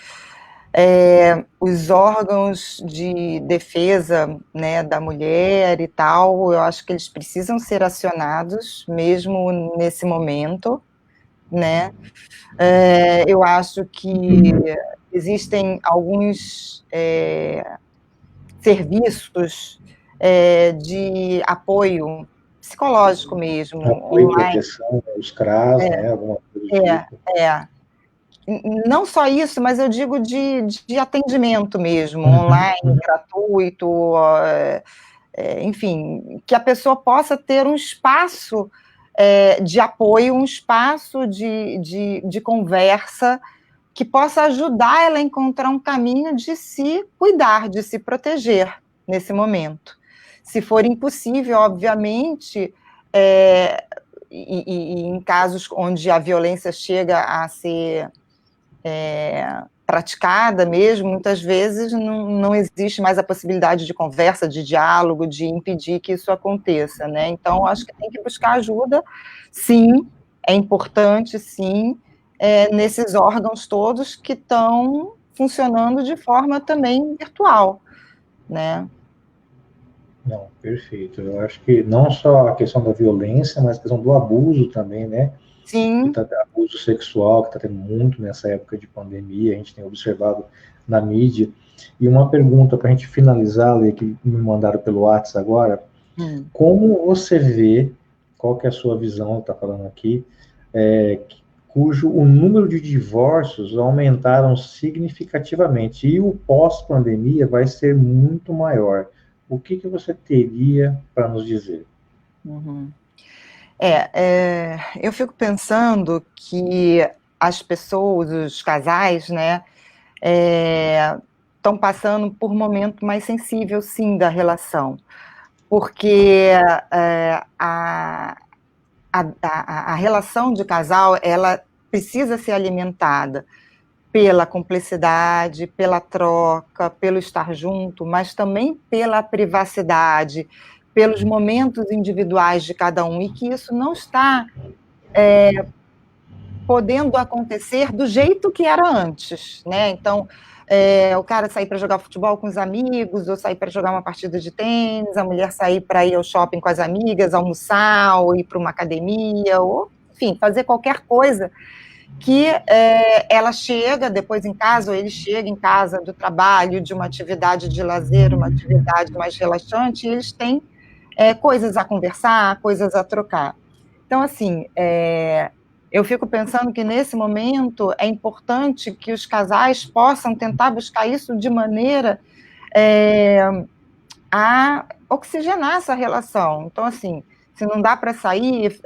os órgãos de defesa, né, da mulher e tal, eu acho que eles precisam ser acionados mesmo nesse momento, né? Eu acho que existem alguns serviços de apoio psicológico mesmo, apoio, online. proteção, os CRAS, né, alguma coisa do tipo. Não só isso, mas eu digo de atendimento mesmo, online, gratuito, enfim, que a pessoa possa ter um espaço de apoio, um espaço de conversa que possa ajudar ela a encontrar um caminho de se cuidar, de se proteger nesse momento. Se for impossível, obviamente, e em casos onde a violência chega a ser praticada mesmo, muitas vezes não existe mais a possibilidade de conversa, de diálogo, de impedir que isso aconteça, né? Então, acho que tem que buscar ajuda, sim, é importante, sim, nesses órgãos todos que estão funcionando de forma também virtual, né? Não, perfeito. Eu acho que não só a questão da violência, mas a questão do abuso também, né? Sim. Abuso sexual, que está tendo muito nessa época de pandemia, a gente tem observado na mídia. E uma pergunta para a gente finalizar, Lê, que me mandaram pelo WhatsApp agora, como você vê, qual que é a sua visão, está falando aqui, cujo o número de divórcios aumentaram significativamente e o pós-pandemia vai ser muito maior. O que você teria para nos dizer? Eu fico pensando que as pessoas, os casais, né, estão passando por um momento mais sensível, sim, da relação, porque a relação de casal, ela precisa ser alimentada pela cumplicidade, pela troca, pelo estar junto, mas também pela privacidade, pelos momentos individuais de cada um, e que isso não está podendo acontecer do jeito que era antes, né? Então, o cara sair para jogar futebol com os amigos, ou sair para jogar uma partida de tênis, a mulher sair para ir ao shopping com as amigas, almoçar, ou ir para uma academia, ou, enfim, fazer qualquer coisa que ela chega depois em casa, ou ele chega em casa do trabalho, de uma atividade de lazer, uma atividade mais relaxante, e eles têm coisas a conversar, coisas a trocar. Então, assim, Eu fico pensando que, nesse momento, é importante que os casais possam tentar buscar isso de maneira a oxigenar essa relação. Então, assim, se não dá para sair,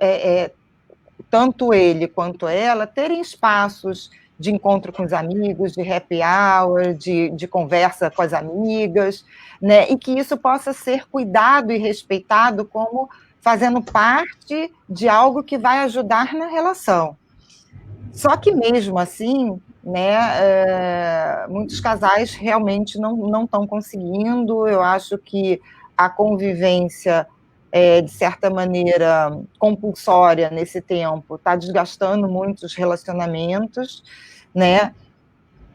tanto ele quanto ela terem espaços de encontro com os amigos, de happy hour, de conversa com as amigas, né? E que isso possa ser cuidado e respeitado como fazendo parte de algo que vai ajudar na relação. Só que mesmo assim, né, muitos casais realmente não estão conseguindo. Eu acho que a convivência, de certa maneira, compulsória nesse tempo, está desgastando muito os relacionamentos, né?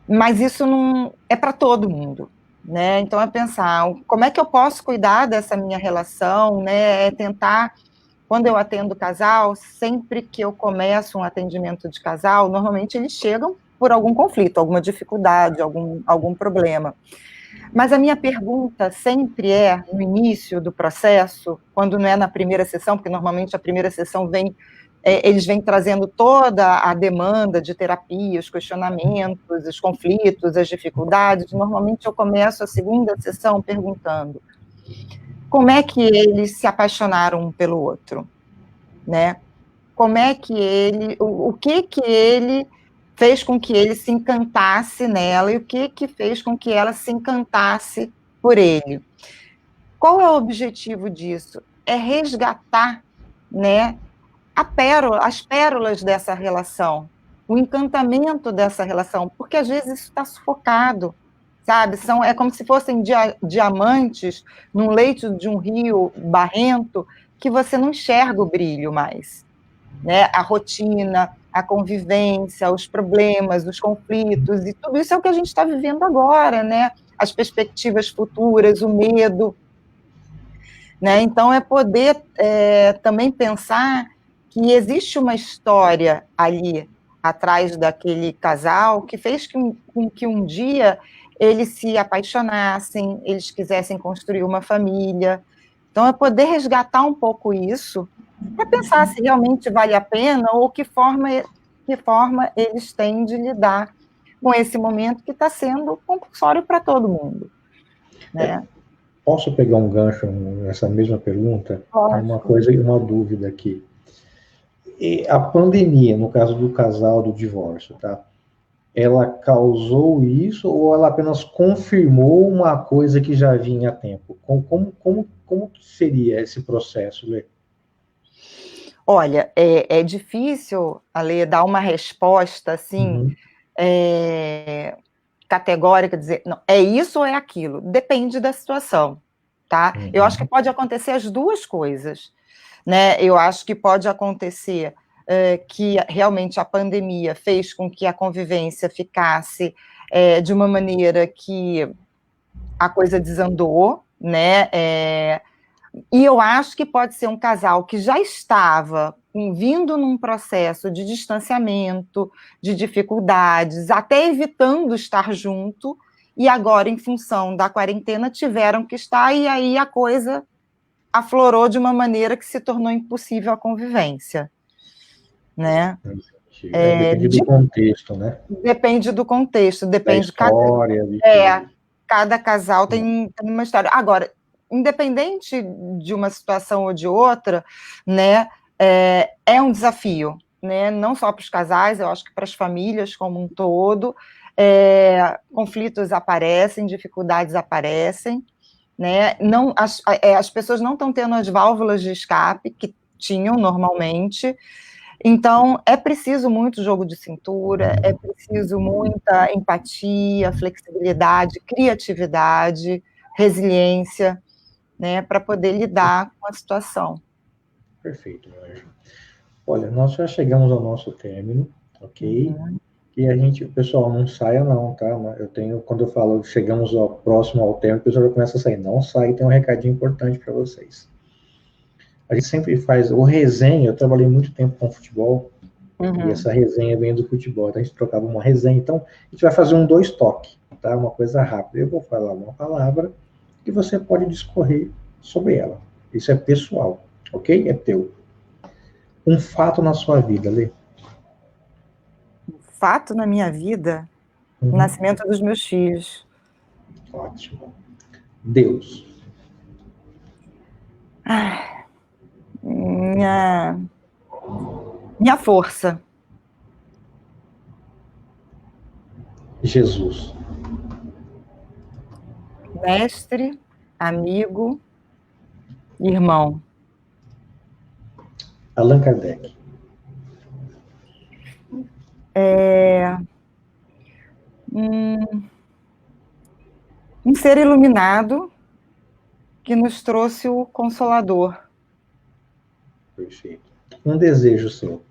Mas isso não é para todo mundo, né? Então é pensar como é que eu posso cuidar dessa minha relação, né? É tentar, quando eu atendo casal, sempre que eu começo um atendimento de casal, normalmente eles chegam por algum conflito, alguma dificuldade, algum problema. Mas a minha pergunta sempre é, no início do processo, quando não é na primeira sessão, porque normalmente a primeira sessão eles vêm trazendo toda a demanda de terapia, os questionamentos, os conflitos, as dificuldades. Normalmente eu começo a segunda sessão perguntando: como é que eles se apaixonaram um pelo outro, né? Como é que o que ele fez com que ele se encantasse nela e o que fez com que ela se encantasse por ele? Qual é o objetivo disso? É resgatar, né, as pérolas dessa relação, o encantamento dessa relação, porque às vezes isso está sufocado, sabe? É como se fossem diamantes num leito de um rio barrento que você não enxerga o brilho mais, né? A rotina, a convivência, os problemas, os conflitos, e tudo isso é o que a gente está vivendo agora, né? As perspectivas futuras, o medo, né? Então, é poder também pensar que existe uma história ali atrás daquele casal que fez com que um dia eles se apaixonassem, eles quisessem construir uma família. Então, é poder resgatar um pouco isso para pensar se realmente vale a pena ou que forma eles têm de lidar com esse momento que está sendo compulsório para todo mundo, né? Posso pegar um gancho nessa mesma pergunta? Uma coisa e uma dúvida aqui. E a pandemia, no caso do casal do divórcio, tá? Ela causou isso ou ela apenas confirmou uma coisa que já vinha há tempo? Como seria esse processo, Lê? Olha, é difícil, Ale, dar uma resposta assim, categórica, dizer, não, é isso ou é aquilo. Depende da situação, tá? Eu acho que pode acontecer as duas coisas, né? Eu acho que pode acontecer que realmente a pandemia fez com que a convivência ficasse de uma maneira que a coisa desandou, né? E eu acho que pode ser um casal que já estava vindo num processo de distanciamento, de dificuldades, até evitando estar junto, e agora, em função da quarentena, tiveram que estar, e aí a coisa aflorou de uma maneira que se tornou impossível a convivência, né? Depende do contexto, né? Depende do contexto, depende da história. Cada casal tem uma história. Agora, independente de uma situação ou de outra, né, é um desafio, né, não só para os casais, eu acho que para as famílias como um todo. Conflitos aparecem, dificuldades aparecem, né, as pessoas não estão tendo as válvulas de escape que tinham normalmente. Então, é preciso muito jogo de cintura, é preciso muita empatia, flexibilidade, criatividade, resiliência, né, para poder lidar com a situação. Perfeito, meu anjo. Olha, nós já chegamos ao nosso término, ok? E pessoal, não saia não, tá? Quando eu falo chegamos próximo ao término, o pessoal já começa a sair. Não sai, tem um recadinho importante para vocês. A gente sempre faz o resenha, eu trabalhei muito tempo com futebol, e essa resenha vem do futebol, então a gente trocava uma resenha. Então, a gente vai fazer um 2 toques, tá? Uma coisa rápida. Eu vou falar uma palavra que você pode discorrer sobre ela. Isso é pessoal, ok? É teu. Um fato na sua vida, Lê. fato na minha vida o nascimento dos meus filhos. Ótimo. Deus. Minha força. Jesus. Mestre, amigo, irmão. Allan Kardec. Um ser iluminado que nos trouxe o Consolador. Perfeito. Um desejo seu.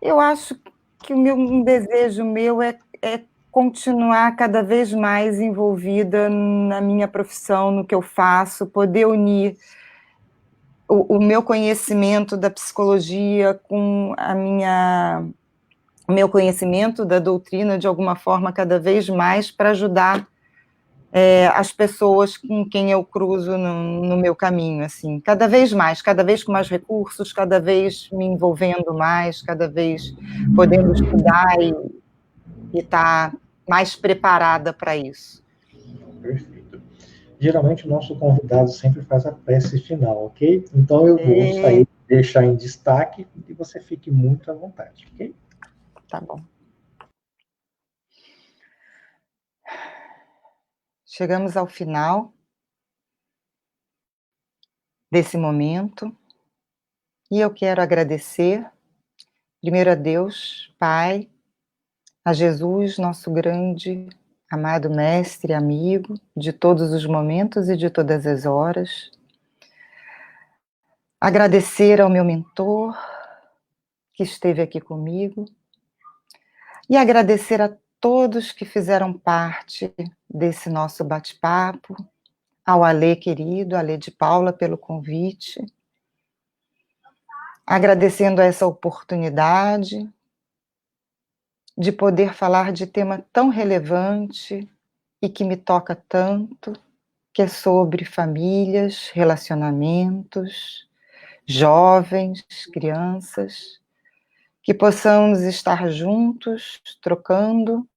Eu acho que um desejo meu é continuar cada vez mais envolvida na minha profissão, no que eu faço, poder unir o meu conhecimento da psicologia com o meu conhecimento da doutrina, de alguma forma, cada vez mais, para ajudar as pessoas com quem eu cruzo no meu caminho, assim, cada vez com mais recursos, cada vez me envolvendo mais, cada vez podendo estudar e estar mais preparada para isso. Perfeito. Geralmente o nosso convidado sempre faz a prece final, ok? Então eu vou sair, deixar em destaque e você fique muito à vontade, ok? Tá bom. Chegamos ao final desse momento e eu quero agradecer primeiro a Deus, Pai, a Jesus, nosso grande, amado mestre, amigo de todos os momentos e de todas as horas. Agradecer ao meu mentor, que esteve aqui comigo, e agradecer a todos que fizeram parte desse nosso bate-papo, ao Alê querido, Alê de Paula, pelo convite, agradecendo essa oportunidade de poder falar de tema tão relevante e que me toca tanto, que é sobre famílias, relacionamentos, jovens, crianças, que possamos estar juntos, trocando,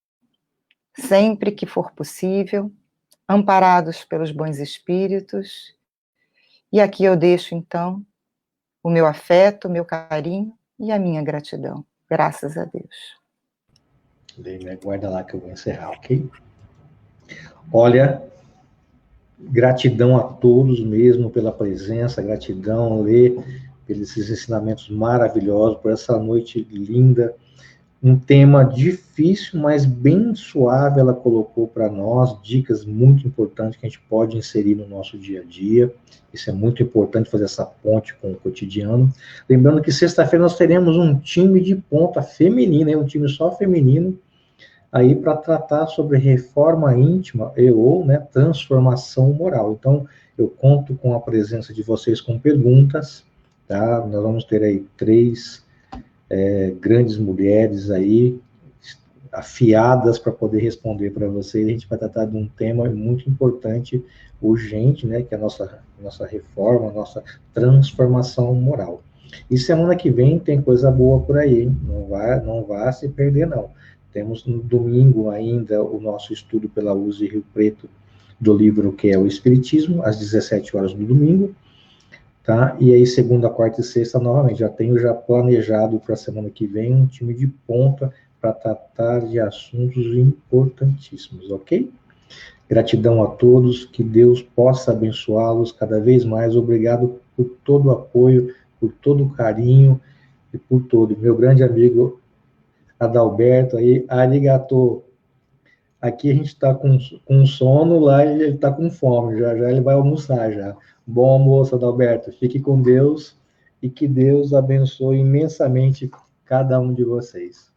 sempre que for possível, amparados pelos bons espíritos. E aqui eu deixo, então, o meu afeto, o meu carinho e a minha gratidão. Graças a Deus. Guarda lá que eu vou encerrar, ok? Olha, gratidão a todos mesmo pela presença, gratidão, Lê, pelos ensinamentos maravilhosos, por essa noite linda. Um tema difícil, mas bem suave, ela colocou para nós dicas muito importantes que a gente pode inserir no nosso dia a dia. Isso é muito importante, fazer essa ponte com o cotidiano. Lembrando que sexta-feira nós teremos um time de ponta feminina, um time só feminino, aí para tratar sobre reforma íntima ou, né, transformação moral. Então, eu conto com a presença de vocês com perguntas, tá? Nós vamos ter aí 3 grandes mulheres aí, afiadas para poder responder para vocês. A gente vai tratar de um tema muito importante, urgente, né, que é a nossa reforma, a nossa transformação moral. E semana que vem tem coisa boa por aí, hein? Não vá se perder, não. Temos no domingo ainda o nosso estudo pela USE Rio Preto do livro que é o Espiritismo, às 17 horas do domingo. Tá? E aí, segunda, quarta e sexta, novamente, já tenho planejado para a semana que vem um time de ponta para tratar de assuntos importantíssimos, ok? Gratidão a todos, que Deus possa abençoá-los cada vez mais. Obrigado por todo o apoio, por todo o carinho e por todo. Meu grande amigo Adalberto aí, arigato. Aqui a gente está com sono, lá ele está com fome, já ele vai almoçar já. Bom almoço, Adalberto. Fique com Deus e que Deus abençoe imensamente cada um de vocês.